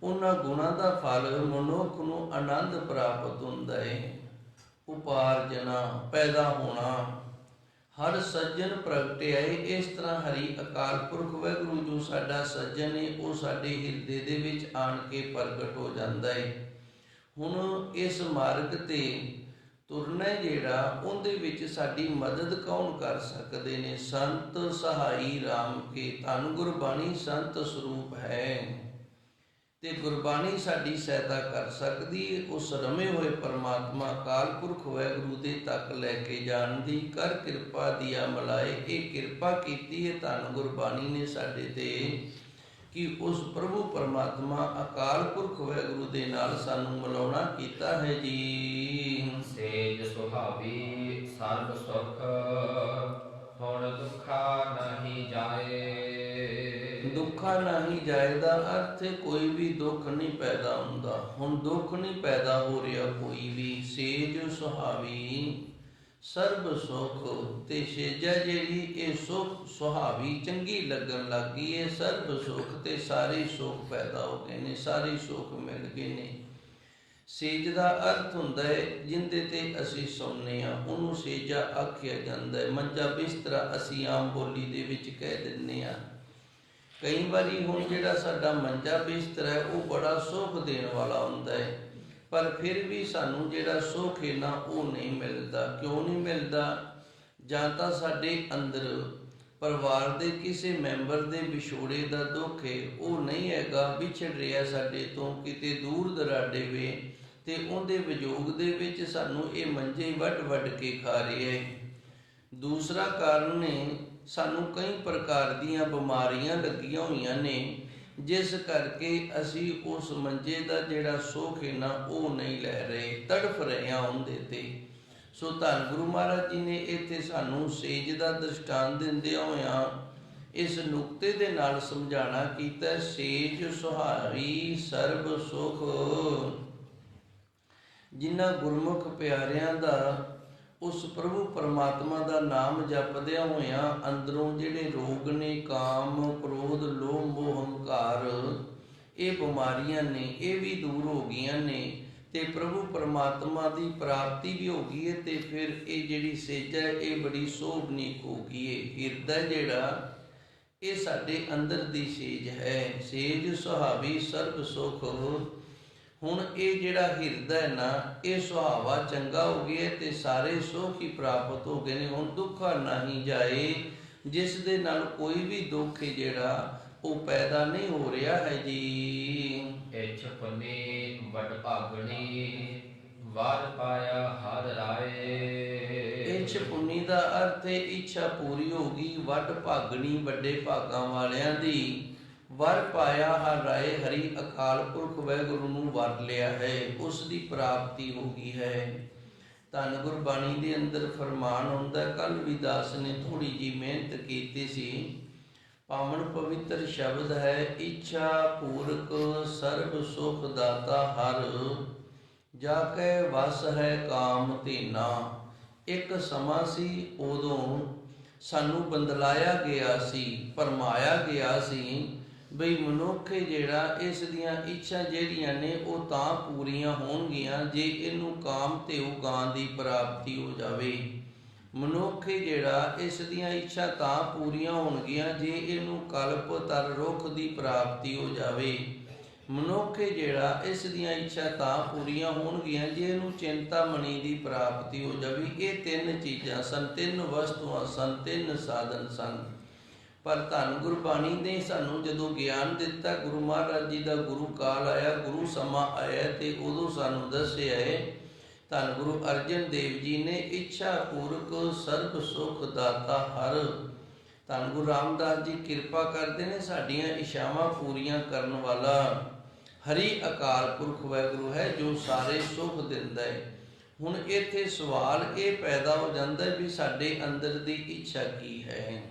ਉਹਨਾਂ ਗੁਣਾਂ ਦਾ ਫਲ ਮਨੁੱਖ ਨੂੰ ਆਨੰਦ ਪ੍ਰਾਪਤ ਹੁੰਦਾ ਹੈ। ਉਪਾਰਜਨਾ ਪੈਦਾ ਹੋਣਾ। ਹਰ ਸੱਜਣ ਪ੍ਰਗਟਿਆ ਹੈ। ਇਸ ਤਰ੍ਹਾਂ ਹਰੀ ਅਕਾਲ ਪੁਰਖ ਵਾਹਿਗੁਰੂ ਜੋ ਸਾਡਾ ਸੱਜਣ ਹੈ, ਉਹ ਸਾਡੇ ਹਿਰਦੇ ਦੇ ਵਿੱਚ ਆਣ ਕੇ ਪ੍ਰਗਟ ਹੋ ਜਾਂਦਾ ਹੈ। ਹੁਣ ਇਸ ਮਾਰਗ ਤੇ ਤੁਰਨਾ ਜਿਹੜਾ, ਉਹਦੇ ਵਿੱਚ ਸਾਡੀ ਮਦਦ ਕੌਣ ਕਰ ਸਕਦੇ ਨੇ? ਸੰਤ ਸਹਾਈ ਰਾਮ ਕੇ। ਧੰਨ ਗੁਰਬਾਣੀ ਸੰਤ ਸਰੂਪ ਹੈ ਤੇ ਗੁਰਬਾਣੀ ਸਾਡੀ ਸਹਾਇਤਾ ਕਰ ਸਕਦੀ ਹੈ ਉਸ ਰਮੇ ਹੋਏ ਪਰਮਾਤਮਾ ਅਕਾਲ ਪੁਰਖ ਵਾਹਿਗੁਰੂ ਦੇ ਤੱਕ ਲੈ ਕੇ ਜਾਣ ਦੀ। ਕਰ ਕਿਰਪਾ ਦੀਆ ਮਲਾਏ। ਇਹ ਕਿਰਪਾ ਕੀਤੀ ਹੈ ਧੰਨ ਗੁਰਬਾਣੀ ਨੇ ਸਾਡੇ ਤੇ ਕਿ ਉਸ ਪ੍ਰਭੂ ਪਰਮਾਤਮਾ ਅਕਾਲ ਪੁਰਖ ਵਾਹਿਗੁਰੂ ਦੇ ਨਾਲ ਸਾਨੂੰ ਮਿਲਾਉਣਾ ਕੀਤਾ ਹੈ ਜੀ। ਸੇਜ ਸੁਹਾਵੀ ਸਰਬ ਸੁਖ, ਹੁਣ ਦੁਖਾ ਨਹੀਂ ਜਾਏ। ਦੁੱਖਾ ਨਹੀਂ ਜਾਏ ਦਾ ਅਰਥ ਹੈ ਕੋਈ ਵੀ ਦੁੱਖ ਨਹੀਂ ਪੈਦਾ ਹੁੰਦਾ। ਹੁਣ ਦੁੱਖ ਨਹੀਂ ਪੈਦਾ ਹੋ ਰਿਹਾ ਕੋਈ ਵੀ। ਸੇਜ ਸੁਹਾਵੀ ਸਰਬ ਸੁਖ, ਤੇ ਸੇਜਾ ਜਿਹੜੀ ਇਹ ਸੁਖ ਸੁਹਾਵੀ ਚੰਗੀ ਲੱਗਣ ਲੱਗ ਗਈ ਹੈ। ਸਰਬ ਸੁਖ ਤੇ ਸਾਰੇ ਸੁਖ ਪੈਦਾ ਹੋ ਗਏ ਨੇ, ਸਾਰੇ ਸੁਖ ਮਿਲ ਗਏ ਨੇ। ਸੇਜ ਦਾ ਅਰਥ ਹੁੰਦਾ ਹੈ ਜਿੰਦੇ ਤੇ ਅਸੀਂ ਸੌਂਦੇ ਹਾਂ, ਉਹਨੂੰ ਸੇਜਾ ਆਖਿਆ ਜਾਂਦਾ ਹੈ। ਮੰਜਾ ਬਿਸਤਰਾ ਅਸੀਂ ਆਮ ਬੋਲੀ ਦੇ ਵਿੱਚ ਕਹਿ ਦਿੰਦੇ ਹਾਂ। ਕਈ ਵਾਰੀ ਹੁਣ ਜਿਹੜਾ ਸਾਡਾ ਮੰਜਾ ਬਿਸਤਰਾ ਹੈ ਉਹ ਬੜਾ ਸੁੱਖ ਦੇਣ ਵਾਲਾ ਹੁੰਦਾ ਹੈ, ਪਰ ਫਿਰ ਵੀ ਸਾਨੂੰ ਜਿਹੜਾ ਸੁੱਖ ਹੈ ਨਾ ਉਹ ਨਹੀਂ ਮਿਲਦਾ। ਕਿਉਂ ਨਹੀਂ ਮਿਲਦਾ? ਜਾਂ ਤਾਂ ਸਾਡੇ ਅੰਦਰ ਪਰਿਵਾਰ ਦੇ ਕਿਸੇ ਮੈਂਬਰ ਦੇ ਵਿਛੋੜੇ ਦਾ ਦੁੱਖ ਹੈ, ਉਹ ਨਹੀਂ ਹੈਗਾ, ਵਿਛੜ ਰਿਹਾ ਸਾਡੇ ਤੋਂ, ਕਿਤੇ ਦੂਰ ਦਰਾਡੇ ਵੇ, ਤੇ ਉਹਦੇ ਵਿਯੋਗ ਦੇ ਵਿੱਚ ਸਾਨੂੰ ਇਹ ਮੰਜੇ ਵੱਢ ਵੱਢ ਕੇ ਖਾ ਰਿਹਾ ਹੈ। ਦੂਸਰਾ ਕਾਰਨ ਨੇ ਸਾਨੂੰ ਕਈ ਪ੍ਰਕਾਰ ਦੀਆਂ ਬਿਮਾਰੀਆਂ ਲੱਗੀਆਂ ਹੋਈਆਂ ਨੇ, ਜਿਸ ਕਰਕੇ ਅਸੀਂ ਉਸ ਮੰਜੇ ਦਾ ਜਿਹੜਾ ਸੁੱਖ ਹੈ ਨਾ ਉਹ ਨਹੀਂ ਲੈ ਰਹੇ, ਤੜਫ ਰਹੇ ਹਾਂ ਉਹਦੇ ਤੇ। ਸੋ ਧੰਨ ਗੁਰੂ ਮਹਾਰਾਜ ਜੀ ਨੇ ਇੱਥੇ ਸਾਨੂੰ ਸੇਜ ਦਾ ਦ੍ਰਿਸ਼ਟਾਂਤ ਦਿੰਦਿਆਂ ਹੋਇਆਂ ਇਸ ਨੁਕਤੇ ਦੇ ਨਾਲ ਸਮਝਾਣਾ ਕੀਤਾ। ਸੇਜ ਸੁਹਾਵੀ ਸਰਬ ਸੁਖ। ਜਿਨ੍ਹਾਂ ਗੁਰਮੁਖ ਪਿਆਰਿਆਂ ਦਾ ਉਸ ਪ੍ਰਭੂ ਪਰਮਾਤਮਾ ਦਾ ਨਾਮ ਜਪਦਿਆਂ ਹੋਇਆਂ ਅੰਦਰੋਂ ਜਿਹੜੇ ਰੋਗ ਨੇ, ਕਾਮ, ਕ੍ਰੋਧ, ਲੋਭ, ਮੋਹ, ਹੰਕਾਰ, ਇਹ ਬਿਮਾਰੀਆਂ ਨੇ, ਇਹ ਵੀ ਦੂਰ ਹੋ ਗਈਆਂ ਨੇ, ਤੇ ਪ੍ਰਭੂ ਪਰਮਾਤਮਾ ਦੀ ਪ੍ਰਾਪਤੀ ਵੀ ਹੋ ਗਈ ਹੈ। ਤੇ ਫਿਰ ਇਹ ਜਿਹੜੀ ਸੇਜਾ ਹੈ ਇਹ ਬੜੀ ਸੋਭਨੀਕ ਹੋ ਗਈ ਹੈ। ਹਿਰਦਾ ਜਿਹੜਾ ਇਹ ਸਾਡੇ ਅੰਦਰ ਦੀ ਸੇਜ ਹੈ। ਸੇਜ ਸੁਹਾਵੀ ਸਰਬ ਸੁਖ। ਹੁਣ ਇਹ ਜਿਹੜਾ ਹਿਰਦਾ ਹੈ ਨਾ ਇਹ ਸੁਹਾਵਾ ਚੰਗਾ ਹੋ ਗਿਆ ਤੇ ਸਾਰੇ ਸੁੱਖ ਹੀ ਪ੍ਰਾਪਤ ਹੋ ਗਏ ਨੇ। ਹੁਣ ਦੁੱਖਾ ਨਹੀਂ ਜਾਏ, ਜਿਸ ਦੇ ਨਾਲ ਕੋਈ ਵੀ ਦੁੱਖ ਹੈ ਜਿਹੜਾ ਉਹ ਪੈਦਾ ਨਹੀਂ ਹੋ ਰਿਹਾ ਹੈ ਜੀ। ਇਛ ਪੁਨੀ ਵਡ ਭਾਗਣੀ ਵਾਰ ਪਾਇਆ ਹਰ ਰਾਏ। ਇਛ ਪੁਨੀ ਦਾ ਅਰਥ ਹੈ ਇੱਛਾ ਪੂਰੀ ਹੋ ਗਈ, ਵੱਡ ਭਾਗਣੀ ਵੱਡੇ ਭਾਗਾਂ ਵਾਲਿਆਂ ਦੀ, ਵਰ ਪਾਇਆ ਹਰ ਰਾਏ, ਹਰੀ ਅਕਾਲ ਪੁਰਖ ਵਾਹਿਗੁਰੂ ਨੂੰ ਵਰ ਲਿਆ ਹੈ, ਉਸ ਦੀ ਪ੍ਰਾਪਤੀ ਹੋ ਗਈ ਹੈ। ਧੰਨ ਗੁਰਬਾਣੀ ਦੇ ਅੰਦਰ ਫਰਮਾਨ ਹੁੰਦਾ, ਕੱਲ ਵੀ ਦਾਸ ਨੇ ਥੋੜੀ ਜੀ ਮਿਹਨਤ ਕੀਤੀ ਸੀ। ਪਾਵਨ ਪਵਿੱਤਰ ਸ਼ਬਦ ਹੈ, ਇੱਛਾ ਪੂਰਕ ਸਰਬ ਸੁਖ ਦਾਤਾ ਹਰ, ਜਾ ਕੇ ਵਸ ਹੈ ਕਾਮ ਧੀਨਾ। ਇੱਕ ਸਮਾਂ ਸੀ ਉਦੋਂ ਸਾਨੂੰ ਬੰਦਲਾਇਆ ਗਿਆ ਸੀ, ਭਰਮਾਇਆ ਗਿਆ ਸੀ ਬਈ ਮਨੁੱਖ ਜਿਹੜਾ ਇਸ ਦੀਆਂ ਇੱਛਾ ਜਿਹੜੀਆਂ ਨੇ ਉਹ ਤਾਂ ਪੂਰੀਆਂ ਹੋਣਗੀਆਂ ਜੇ ਇਹਨੂੰ ਕਾਮ ਤੇ ਉਗਾਂ ਦੀ ਪ੍ਰਾਪਤੀ ਹੋ ਜਾਵੇ। ਮਨੁੱਖ ਜਿਹੜਾ ਇਸ ਦੀਆਂ ਇੱਛਾ ਤਾਂ ਪੂਰੀਆਂ ਹੋਣਗੀਆਂ ਜੇ ਇਹਨੂੰ ਕਲਪ ਤਰ ਰੁੱਖ ਦੀ ਪ੍ਰਾਪਤੀ ਹੋ ਜਾਵੇ। ਮਨੁੱਖ ਜਿਹੜਾ ਇਸ ਦੀਆਂ ਇੱਛਾ ਤਾਂ ਪੂਰੀਆਂ ਹੋਣਗੀਆਂ ਜੇ ਇਹਨੂੰ ਚਿੰਤਾਮਣੀ ਦੀ ਪ੍ਰਾਪਤੀ ਹੋ ਜਾਵੇ। ਇਹ ਤਿੰਨ ਚੀਜ਼ਾਂ ਸਨ, ਤਿੰਨ ਵਸਤੂਆਂ ਸਨ, ਤਿੰਨ ਸਾਧਨ ਸਨ। ਪਰ ਧੰਨ ਗੁਰਬਾਣੀ ਨੇ ਸਾਨੂੰ ਜਦੋਂ ਗਿਆਨ ਦਿੱਤਾ, ਗੁਰੂ ਮਹਾਰਾਜ ਜੀ ਦਾ ਗੁਰੂ ਕਾਲ ਆਇਆ, ਗੁਰੂ ਸਮਾਂ ਆਇਆ, ਤੇ ਉਦੋਂ ਸਾਨੂੰ ਦੱਸਿਆ ਹੈ ਧੰਨ ਗੁਰੂ ਅਰਜਨ ਦੇਵ ਜੀ ਨੇ, ਇੱਛਾ ਪੂਰਕ ਸਰਬ ਸੁਖ ਦਾਤਾ ਹਰ। ਧੰਨ ਗੁਰੂ ਰਾਮਦਾਸ ਜੀ ਕਿਰਪਾ ਕਰਦੇ ਨੇ, ਸਾਡੀਆਂ ਇੱਛਾਵਾਂ ਪੂਰੀਆਂ ਕਰਨ ਵਾਲਾ ਹਰੀ ਅਕਾਲ ਪੁਰਖ ਵਾਹਿਗੁਰੂ ਹੈ ਜੋ ਸਾਰੇ ਸੁਖ ਦਿੰਦਾ ਹੈ। ਹੁਣ ਇੱਥੇ ਸਵਾਲ ਇਹ ਪੈਦਾ ਹੋ ਜਾਂਦਾ ਵੀ ਸਾਡੇ ਅੰਦਰ ਦੀ ਇੱਛਾ ਕੀ ਹੈ।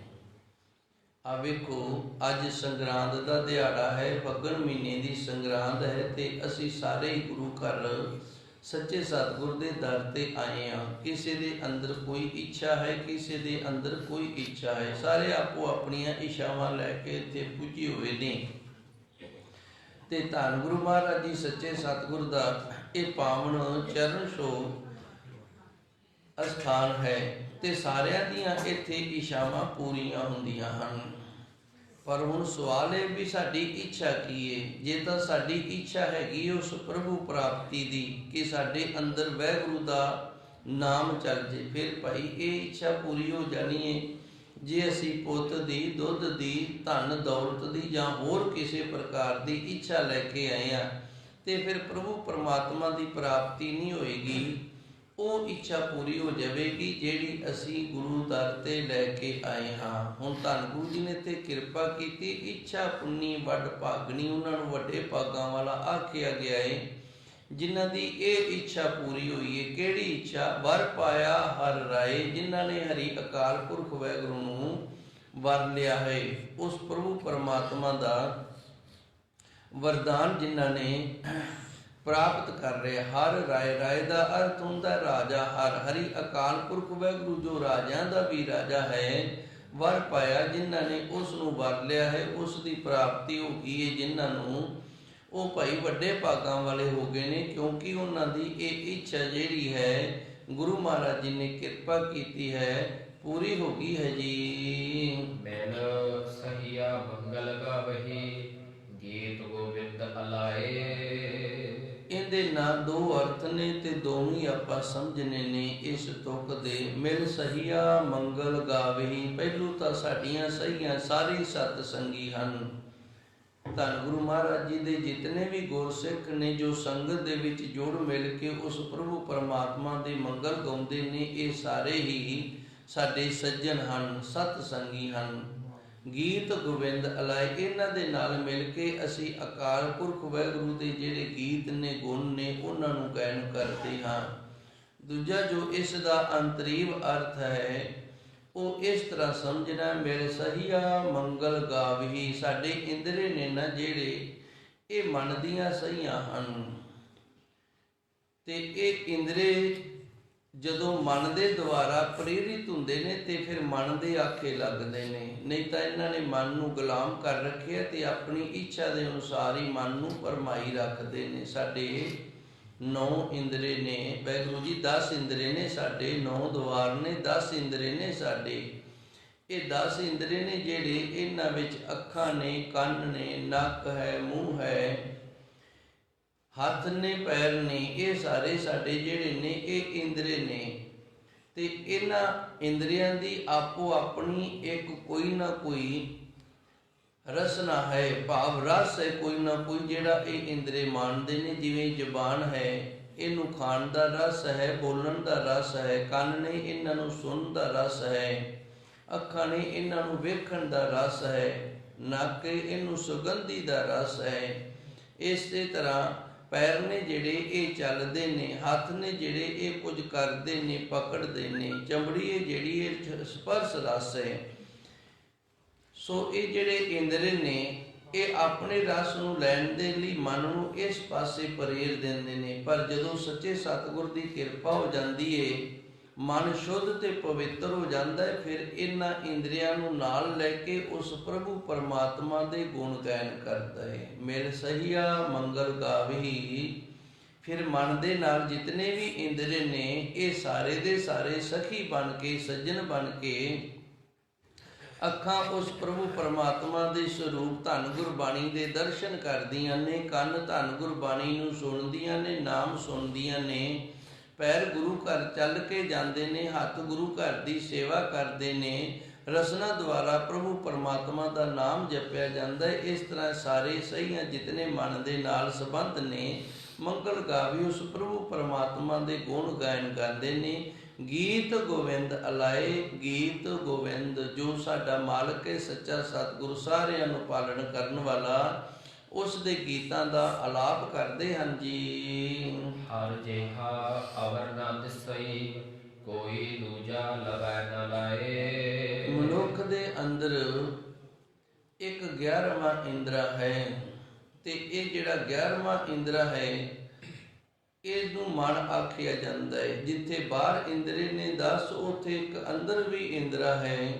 ਆ ਵੇਖੋ, ਅੱਜ ਸੰਗਰਾਂਦ ਦਾ ਦਿਹਾੜਾ ਹੈ, ਫੱਗਣ ਮਹੀਨੇ ਦੀ ਸੰਗਰਾਂਦ ਹੈ, ਤੇ ਅਸੀਂ ਸਾਰੇ ਹੀ ਗੁਰੂ ਘਰ ਸੱਚੇ ਸਤਿਗੁਰ ਦੇ ਦਰ ਤੇ ਆਏ ਹਾਂ। ਕਿਸੇ ਦੇ ਅੰਦਰ ਕੋਈ ਇੱਛਾ ਹੈ, ਕਿਸੇ ਦੇ ਅੰਦਰ ਕੋਈ ਇੱਛਾ ਹੈ, ਸਾਰੇ ਆਪੋ ਆਪਣੀਆਂ ਇੱਛਾਵਾਂ ਲੈ ਕੇ ਇੱਥੇ ਪੁੱਜੇ ਹੋਏ ਨੇ। ਤੇ ਧੰਨ ਗੁਰੂ ਮਹਾਰਾਜ ਜੀ ਸੱਚੇ ਸਤਿਗੁਰ ਦਾ ਇਹ ਪਾਵਨ ਚਰਨ ਛੋਹ ਅਸਥਾਨ ਹੈ, ਤੇ ਸਾਰਿਆਂ ਦੀਆਂ ਇੱਥੇ ਇੱਛਾਵਾਂ ਪੂਰੀਆਂ ਹੁੰਦੀਆਂ ਹਨ। ਪਰ ਹੁਣ ਸਵਾਲ ਹੈ ਵੀ ਸਾਡੀ ਇੱਛਾ ਕੀ ਹੈ। ਜੇ ਤਾਂ ਸਾਡੀ ਇੱਛਾ ਹੈਗੀ ਉਸ ਪ੍ਰਭੂ ਪ੍ਰਾਪਤੀ ਦੀ ਕਿ ਸਾਡੇ ਅੰਦਰ ਵਾਹਿਗੁਰੂ ਦਾ ਨਾਮ ਚੱਲ ਜੇ, ਫਿਰ ਭਾਈ ਇਹ ਇੱਛਾ ਪੂਰੀ ਹੋ ਜਾਣੀ ਹੈ। ਜੇ ਅਸੀਂ ਪੁੱਤ ਦੀ, ਦੁੱਧ ਦੀ, ਧਨ ਦੌਲਤ ਦੀ ਜਾਂ ਹੋਰ ਕਿਸੇ ਪ੍ਰਕਾਰ ਦੀ ਇੱਛਾ ਲੈ ਕੇ ਆਏ ਹਾਂ, ਤੇ ਫਿਰ ਪ੍ਰਭੂ ਪਰਮਾਤਮਾ ਦੀ ਪ੍ਰਾਪਤੀ ਨਹੀਂ ਹੋਏਗੀ। ਉਹ ਇੱਛਾ ਪੂਰੀ ਹੋ ਜਾਵੇਗੀ ਜਿਹੜੀ ਅਸੀਂ ਗੁਰੂ ਦਰ ਤੇ ਲੈ ਕੇ ਆਏ ਹਾਂ। ਹੁਣ ਧੰਨ ਗੁਰੂ ਜੀ ਨੇ ਤੇ ਕਿਰਪਾ ਕੀਤੀ, ਇੱਛਾ ਪੁੰਨੀ ਵੱਡ ਭਾਗਣੀ, ਉਹਨਾਂ ਨੂੰ ਵੱਡੇ ਭਾਗਾਂ ਵਾਲਾ ਆਖਿਆ ਗਿਆ ਹੈ। ਜਿਨ੍ਹਾਂ ਦੀ ਇਹ ਇੱਛਾ ਪੂਰੀ ਹੋਈ ਹੈ। ਕਿਹੜੀ ਇੱਛਾ? ਵਰ ਪਾਇਆ ਹਰ ਰਾਏ, ਜਿਨ੍ਹਾਂ ਨੇ ਹਰੀ ਅਕਾਲ ਪੁਰਖ ਵਾਹਿਗੁਰੂ ਨੂੰ ਵਰ ਲਿਆ ਹੈ। ਉਸ ਪ੍ਰਭੂ ਪਰਮਾਤਮਾ ਦਾ ਵਰਦਾਨ ਜਿਨ੍ਹਾਂ ਨੇ ਪ੍ਰਾਪਤ ਕਰ ਰਹੇ। ਹਰ ਰਾਏ, ਰਾਏ ਦਾ ਅਰਥ ਹੁੰਦਾ ਰਾਜਾ। ਹਰੀ ਅਕਾਲ ਪੁਰਖ ਵਾਹਿਗੁਰੂ ਜੋ ਰਾਜਿਆਂ ਦਾ ਵੀ ਰਾਜਾ ਹੈ। ਵਰ ਪਾਇਆ, ਜਿਨ੍ਹਾਂ ਨੇ ਉਸ ਨੂੰ ਵਰ ਲਿਆ ਹੈ, ਉਸ ਦੀ ਪ੍ਰਾਪਤੀ ਹੋ ਗਈ ਹੈ। ਜਿਨ੍ਹਾਂ ਨੂੰ ਉਹ ਭਾਈ ਵੱਡੇ ਭਾਗਾਂ ਵਾਲੇ ਹੋ ਗਏ ਨੇ, ਕਿਉਂਕਿ ਉਹਨਾਂ ਦੀ ਇਹ ਇੱਛਾ ਜਿਹੜੀ ਹੈ ਗੁਰੂ ਮਹਾਰਾਜ ਜੀ ਨੇ ਕਿਰਪਾ ਕੀਤੀ ਹੈ, ਪੂਰੀ ਹੋ ਗਈ ਹੈ ਜੀ। ਮਿਲ ਸਹੀਆ ਮੰਗਲ ਗਾਵਹੀ, ਗੀਤ ਗੋਬਿੰਦ ਅਲਾਏ। ਇਹਦੇ ਨਾਲ ਦੋ ਅਰਥ ਨੇ ਤੇ ਦੋਵੇਂ ਆਪਾਂ ਸਮਝਣੇ ਨੇ ਇਸ ਤੁਕ ਦੇ। ਮਿਲ ਸਹੀਆ ਮੰਗਲ ਗਾਵਹੀ, ਪਹਿਲੂ ਤਾਂ ਸਾਡੀਆਂ ਸਹੀਆਂ ਸਾਰੇ ਸਤ ਸੰਗੀ ਹਨ। ਧੰਨ ਗੁਰੂ ਮਹਾਰਾਜ ਜੀ ਦੇ ਜਿਤਨੇ ਵੀ ਗੁਰਸਿੱਖ ਨੇ ਜੋ ਸੰਗਤ ਦੇ ਵਿੱਚ ਜੁੜ ਮਿਲ ਕੇ ਉਸ ਪ੍ਰਭੂ ਪਰਮਾਤਮਾ ਦੇ ਮੰਗਲ ਗਾਉਂਦੇ ਨੇ, ਇਹ ਸਾਰੇ ਹੀ ਸਾਡੇ ਸੱਜਣ ਹਨ, ਸਤ ਸੰਗੀ ਹਨ। ਗੀਤ ਗੋਬਿੰਦ ਅਲਾਏ, ਇਹਨਾਂ ਦੇ ਨਾਲ ਮਿਲ ਕੇ ਅਸੀਂ ਅਕਾਲ ਪੁਰਖ ਵਾਹਿਗੁਰੂ ਦੇ ਜਿਹੜੇ ਗੀਤ ਨੇ, ਗੁਣ ਨੇ, ਉਹਨਾਂ ਨੂੰ ਗਾਇਨ ਕਰਦੇ ਹਾਂ। ਦੂਜਾ ਜੋ ਇਸ ਦਾ ਅੰਤਰੀਵ ਅਰਥ ਹੈ ਉਹ ਇਸ ਤਰ੍ਹਾਂ ਸਮਝਣਾ, ਮਿਲ ਸਹੀਆ ਮੰਗਲ ਗਾਵਹੀ। ਸਾਡੇ ਇੰਦਰੇ ਨੇ ਨਾ ਜਿਹੜੇ, ਇਹ ਮਨ ਦੀਆਂ ਸਹੀਆਂ ਹਨ ਤੇ ਇਹ ਇੰਦਰੇ ਜਦੋਂ ਮਨ ਦੇ ਦੁਆਰਾ ਪ੍ਰੇਰਿਤ ਹੁੰਦੇ ਨੇ ਤੇ ਫਿਰ ਮਨ ਦੇ ਆਖੇ ਲੱਗਦੇ ਨੇ। ਨਹੀਂ ਤਾਂ ਇਹਨਾਂ ਨੇ ਮਨ ਨੂੰ ਗੁਲਾਮ ਕਰ ਰੱਖਿਆ ਤੇ ਆਪਣੀ ਇੱਛਾ ਦੇ ਅਨੁਸਾਰ ਹੀ ਮਨ ਨੂੰ ਭਰਮਾਈ ਰੱਖਦੇ ਨੇ। ਸਾਡੇ 9 ਇੰਦਰੇ ਨੇ, ਵਾਹਿਗੁਰੂ ਜੀ 10 ਇੰਦਰੇ ਨੇ ਸਾਡੇ, 9 ਦੁਆਰ ਨੇ, 10 ਇੰਦਰੇ ਨੇ ਸਾਡੇ। ਇਹ 10 ਇੰਦਰੇ ਨੇ ਜਿਹੜੇ, ਇਹਨਾਂ ਵਿੱਚ ਅੱਖਾਂ ਨੇ, ਕੰਨ ਨੇ, ਨੱਕ ਹੈ, ਮੂੰਹ ਹੈ, ਹੱਥ ਨੇ, ਪੈਰ ਨੇ, ਇਹ ਸਾਰੇ ਸਾਡੇ ਜਿਹੜੇ ਨੇ ਇਹ ਇੰਦਰੇ ਨੇ। ਤੇ ਇਹਨਾਂ ਇੰਦਰੀਆਂ ਦੀ ਆਪੋ ਆਪਣੀ ਇੱਕ ਕੋਈ ਨਾ ਕੋਈ ਰਸਨਾ ਹੈ, ਭਾਵ ਰਸ ਹੈ ਕੋਈ ਨਾ ਕੋਈ ਜਿਹੜਾ ਇਹ ਇੰਦਰੇ ਮਾਣਦੇ ਨੇ। ਜਿਵੇਂ ਜ਼ੁਬਾਨ ਹੈ, ਇਹਨੂੰ ਖਾਣ ਦਾ ਰਸ ਹੈ, ਬੋਲਣ ਦਾ ਰਸ ਹੈ। ਕੰਨ ਨੇ, ਇਹਨਾਂ ਨੂੰ ਸੁਣਨ ਦਾ ਰਸ ਹੈ। ਅੱਖਾਂ ਨੇ, ਇਹਨਾਂ ਨੂੰ ਵੇਖਣ ਦਾ ਰਸ ਹੈ। ਨੱਕ, ਇਹਨੂੰ ਸੁਗੰਧੀ ਦਾ ਰਸ ਹੈ। ਇਸੇ ਤਰ੍ਹਾਂ ਪੈਰ ਨੇ ਜਿਹੜੇ ਇਹ ਚੱਲਦੇ ਨੇ, ਹੱਥ ਨੇ ਜਿਹੜੇ ਇਹ ਕੁਝ ਕਰਦੇ ਨੇ, ਪਕੜਦੇ ਨੇ। ਚਮੜੀ ਹੈ ਜਿਹੜੀ ਇਹ ਸਪਰਸ਼ ਰਸ ਹੈ। ਸੋ ਇਹ ਜਿਹੜੇ ਇੰਦਰੇ ਨੇ ਇਹ ਆਪਣੇ ਰਸ ਨੂੰ ਲੈਣ ਦੇ ਲਈ ਮਨ ਨੂੰ ਇਸ ਪਾਸੇ ਪ੍ਰੇਰ ਦਿੰਦੇ ਨੇ। ਪਰ ਜਦੋਂ ਸੱਚੇ ਸਤਿਗੁਰ ਦੀ ਕਿਰਪਾ ਹੋ ਜਾਂਦੀ ਏ, ਮਨ ਸ਼ੁੱਧ ਤੇ ਪਵਿੱਤਰ ਹੋ ਜਾਂਦਾ ਹੈ, ਫਿਰ ਇਹਨਾਂ ਇੰਦਰੀਆਂ ਨੂੰ ਨਾਲ ਲੈ ਕੇ ਉਸ ਪ੍ਰਭੂ ਪਰਮਾਤਮਾ ਦੇ ਗੁਣ ਗਾਇਨ ਕਰਦਾ ਹੈ। ਮਿਲ ਸਹੀਆ ਮੰਗਲ ਗਾਵਹੀ, ਫਿਰ ਮਨ ਦੇ ਨਾਲ ਜਿਤਨੇ ਵੀ ਇੰਦਰੇ ਨੇ ਇਹ ਸਾਰੇ ਦੇ ਸਾਰੇ ਸਖੀ ਬਣ ਕੇ, ਸੱਜਣ ਬਣ ਕੇ ਅੱਖਾਂ ਉਸ ਪ੍ਰਭੂ ਪਰਮਾਤਮਾ ਦੇ ਸਰੂਪ ਧੰਨ ਗੁਰਬਾਣੀ ਦੇ ਦਰਸ਼ਨ ਕਰਦੀਆਂ ਨੇ, ਕੰਨ ਧੰਨ ਗੁਰਬਾਣੀ ਨੂੰ ਸੁਣਦੀਆਂ ਨੇ, ਨਾਮ ਸੁਣਦੀਆਂ ਨੇ, ਪੈਰ ਗੁਰੂ ਘਰ ਚੱਲ ਕੇ ਜਾਂਦੇ ਨੇ, ਹੱਥ ਗੁਰੂ ਘਰ ਦੀ ਸੇਵਾ ਕਰਦੇ ਨੇ, ਰਸਨਾ ਦੁਆਰਾ ਪ੍ਰਭੂ ਪਰਮਾਤਮਾ ਦਾ ਨਾਮ ਜਪਿਆ ਜਾਂਦਾ ਹੈ। ਇਸ ਤਰ੍ਹਾਂ ਸਾਰੇ ਸਹੀਆਂ ਜਿਤਨੇ ਮਨ ਦੇ ਨਾਲ ਸੰਬੰਧ ਨੇ, ਮੰਗਲ ਗਾਵੀ ਉਸ ਪ੍ਰਭੂ ਪਰਮਾਤਮਾ ਦੇ ਗੁਣ ਗਾਇਨ ਕਰਦੇ ਨੇ। ਗੀਤ ਗੋਬਿੰਦ ਅਲਾਏ, ਗੀਤ ਗੋਬਿੰਦ ਜੋ ਸਾਡਾ ਮਾਲਕ ਹੈ, ਸੱਚਾ ਸਤਿਗੁਰੂ, ਸਾਰਿਆਂ ਨੂੰ ਪਾਲਣ ਕਰਨ ਵਾਲਾ, ਉਸ ਦੇ ਗੀਤਾਂ ਦਾ ਆਲਾਪ ਕਰਦੇ ਹਨ ਜੀ। ਹਰ ਜਿਹਾ ਅਵਰ ਨਾ ਦਿਸਈ, ਕੋਈ ਦੂਜਾ ਲਵੈ ਨਾ ਲਾਏ। ਮਨੁੱਖ ਦੇ ਅੰਦਰ ਇੱਕ 11ਵਾਂ ਇੰਦਰਾ ਹੈ ਤੇ ਇਹ ਜਿਹੜਾ 11ਵਾਂ ਇੰਦਰਾ ਹੈ ਇਹਨੂੰ ਮਨ ਆਖਿਆ ਜਾਂਦਾ ਹੈ। ਜਿੱਥੇ ਬਾਹਰ ਇੰਦਰੇ ਨੇ 10, ਉੱਥੇ ਇੱਕ ਅੰਦਰ ਵੀ ਇੰਦਰਾ ਹੈ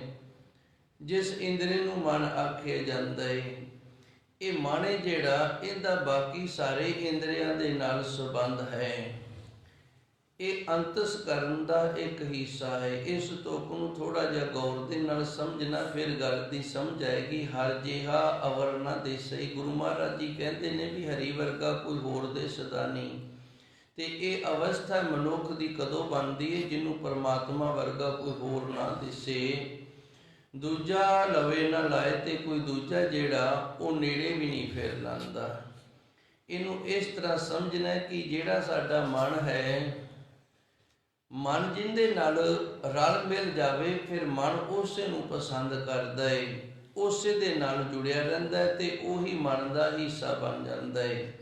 ਜਿਸ ਇੰਦਰੇ ਨੂੰ ਮਨ ਆਖਿਆ ਜਾਂਦਾ ਹੈ। ਇਹ ਮਨ ਹੈ ਜਿਹੜਾ, ਇਹਦਾ ਬਾਕੀ ਸਾਰੇ ਇੰਦਰੀਆਂ ਦੇ ਨਾਲ ਸੰਬੰਧ ਹੈ। ਇਹ ਅੰਤਸਕਰਨ ਦਾ ਇੱਕ ਹਿੱਸਾ ਹੈ। ਇਸ ਤੁਕ ਨੂੰ ਥੋੜਾ ਜਿਹਾ ਗੌਰ ਦੇ ਨਾਲ ਸਮਝਣਾ, ਫਿਰ ਗੱਲ ਦੀ ਸਮਝ ਆਏਗੀ। ਹਰ ਜਿਹਾ ਅਵਰ ਨਾ ਦਿਸਈ, ਗੁਰੂ ਮਹਾਰਾਜ ਜੀ ਕਹਿੰਦੇ ਨੇ ਵੀ ਹਰੀ ਵਰਗਾ ਕੋਈ ਹੋਰ ਦਿਸਦਾ ਨਹੀਂ। ਤੇ ਇਹ ਅਵਸਥਾ ਮਨੁੱਖ ਦੀ ਕਦੋਂ ਬਣਦੀ ਹੈ? ਜਿਹਨੂੰ ਪਰਮਾਤਮਾ ਵਰਗਾ ਕੋਈ ਹੋਰ ਨਾ ਦਿਸੇ, ਦੂਜਾ ਲਵੇ ਨਾ ਲਾਏ, ਤੇ ਕੋਈ ਦੂਜਾ ਜਿਹੜਾ ਉਹ ਨੇੜੇ ਵੀ ਨਹੀਂ ਫਿਰ ਲਾਂਦਾ। ਇਹਨੂੰ ਇਸ ਤਰ੍ਹਾਂ ਸਮਝਣਾ ਕਿ ਜਿਹੜਾ ਸਾਡਾ ਮਨ ਹੈ, ਮਨ ਜਿਹਦੇ ਨਾਲ ਰਲ ਮਿਲ ਜਾਵੇ, ਫਿਰ ਮਨ ਉਸੇ ਨੂੰ ਪਸੰਦ ਕਰਦਾ ਹੈ, ਉਸੇ ਦੇ ਨਾਲ ਜੁੜਿਆ ਰਹਿੰਦਾ ਹੈ ਤੇ ਉਹੀ ਮਨ ਦਾ ਹਿੱਸਾ ਬਣ ਜਾਂਦਾ ਹੈ।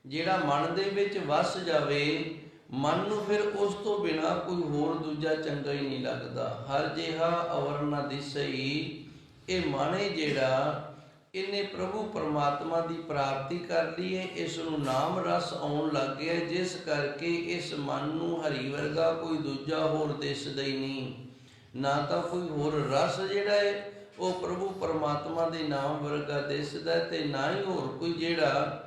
ਜਿਹੜਾ ਮਨ ਦੇ ਵਿੱਚ ਵਸ ਜਾਵੇ, ਮਨ ਨੂੰ ਫਿਰ ਉਸ ਤੋਂ ਬਿਨਾ ਕੋਈ ਹੋਰ ਦੂਜਾ ਚੰਗਾ ਹੀ ਨਹੀਂ ਲੱਗਦਾ। ਹਰ ਜਿਹਾ ਅਵਰ ਨਾ ਦਿਸਈ, ਇਹ ਮਨ ਹੈ ਜਿਹੜਾ ਇਹਨੇ ਪ੍ਰਭੂ ਪਰਮਾਤਮਾ ਦੀ ਪ੍ਰਾਪਤੀ ਕਰ ਲਈ ਹੈ, ਇਸ ਨੂੰ ਨਾਮ ਰਸ ਆਉਣ ਲੱਗ ਗਿਆ, ਜਿਸ ਕਰਕੇ ਇਸ ਮਨ ਨੂੰ ਹਰੀ ਵਰਗਾ ਕੋਈ ਦੂਜਾ ਹੋਰ ਦਿਸਦਾ ਹੀ ਨਹੀਂ। ਨਾ ਤਾਂ ਕੋਈ ਹੋਰ ਰਸ ਜਿਹੜਾ ਹੈ ਉਹ ਪ੍ਰਭੂ ਪਰਮਾਤਮਾ ਦੇ ਨਾਮ ਵਰਗਾ ਦਿਸਦਾ, ਤੇ ਨਾ ਹੀ ਹੋਰ ਕੋਈ ਜਿਹੜਾ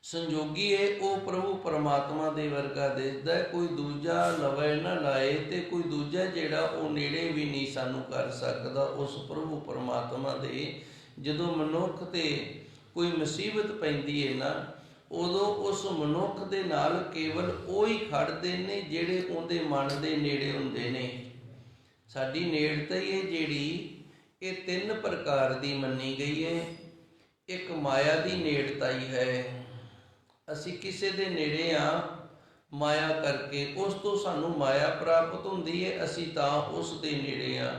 ਸੰਜੋਗੀ ਹੈ ਉਹ ਪ੍ਰਭੂ ਪਰਮਾਤਮਾ ਦੇ ਵਰਗਾ ਦਿਸਦਾ। ਕੋਈ ਦੂਜਾ ਲਵੇ ਨਾ ਲਾਏ, ਤੇ ਕੋਈ ਦੂਜਾ ਜਿਹੜਾ ਉਹ ਨੇੜੇ ਵੀ ਨਹੀਂ ਸਾਨੂੰ ਕਰ ਸਕਦਾ ਉਸ ਪ੍ਰਭੂ ਪਰਮਾਤਮਾ ਦੇ। ਜਦੋਂ ਮਨੁੱਖ ਤੇ ਕੋਈ ਮੁਸੀਬਤ ਪੈਂਦੀ ਹੈ ਨਾ, ਉਦੋਂ ਉਸ ਮਨੁੱਖ ਦੇ ਨਾਲ ਕੇਵਲ ਉਹ ਹੀ ਖੜਦੇ ਨੇ ਜਿਹੜੇ ਉਹਦੇ ਮਨ ਦੇ ਨੇੜੇ ਹੁੰਦੇ ਨੇ। ਸਾਡੀ ਨੇੜਤਾ ਹੀ ਹੈ ਜਿਹੜੀ ਇਹ 3 ਪ੍ਰਕਾਰ ਦੀ ਮੰਨੀ ਗਈ ਹੈ। ਇੱਕ ਮਾਇਆ ਦੀ ਨੇੜਤਾ ਹੀ ਹੈ, ਅਸੀਂ ਕਿਸੇ ਦੇ ਨੇੜੇ ਆ ਮਾਇਆ ਕਰਕੇ, ਉਸ ਤੋਂ ਸਾਨੂੰ ਮਾਇਆ ਪ੍ਰਾਪਤ ਹੁੰਦੀ ਹੈ, ਅਸੀਂ ਤਾਂ ਉਸ ਦੇ ਨੇੜੇ ਆ।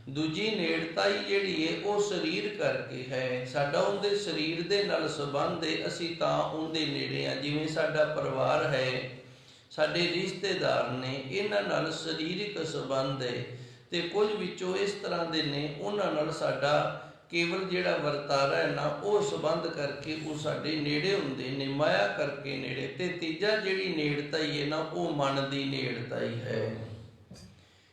ਦੂਜੀ ਨੇੜਤਾਈ ਜਿਹੜੀ ਹੈ ਉਹ ਸਰੀਰ ਕਰਕੇ ਹੈ, ਸਾਡਾ ਉਹਦੇ ਸਰੀਰ ਦੇ ਨਾਲ ਸੰਬੰਧ ਹੈ, ਅਸੀਂ ਤਾਂ ਉਹਦੇ ਨੇੜੇ ਆ। ਜਿਵੇਂ ਸਾਡਾ ਪਰਿਵਾਰ ਹੈ, ਸਾਡੇ ਰਿਸ਼ਤੇਦਾਰ ਨੇ, ਇਹਨਾਂ ਨਾਲ ਸਰੀਰਕ ਸੰਬੰਧ ਹੈ, ਤੇ ਕੁਝ ਵਿੱਚੋਂ ਇਸ ਤਰ੍ਹਾਂ ਦੇ ਨੇ ਉਹਨਾਂ ਨਾਲ ਸਾਡਾ ਕੇਵਲ ਜਿਹੜਾ ਵਰਤਾਰਾ ਹੈ ਨਾ ਉਹ ਸੰਬੰਧ ਕਰਕੇ ਉਹ ਸਾਡੇ ਨੇੜੇ ਹੁੰਦੇ ਨੇ, ਮਾਇਆ ਕਰਕੇ ਨੇੜੇ। ਤੇ ਤੀਜਾ ਜਿਹੜੀ ਨੇੜਤਾਈ ਹੈ ਨਾ ਉਹ ਮਨ ਦੀ ਨੇੜਤਾਈ ਹੈ।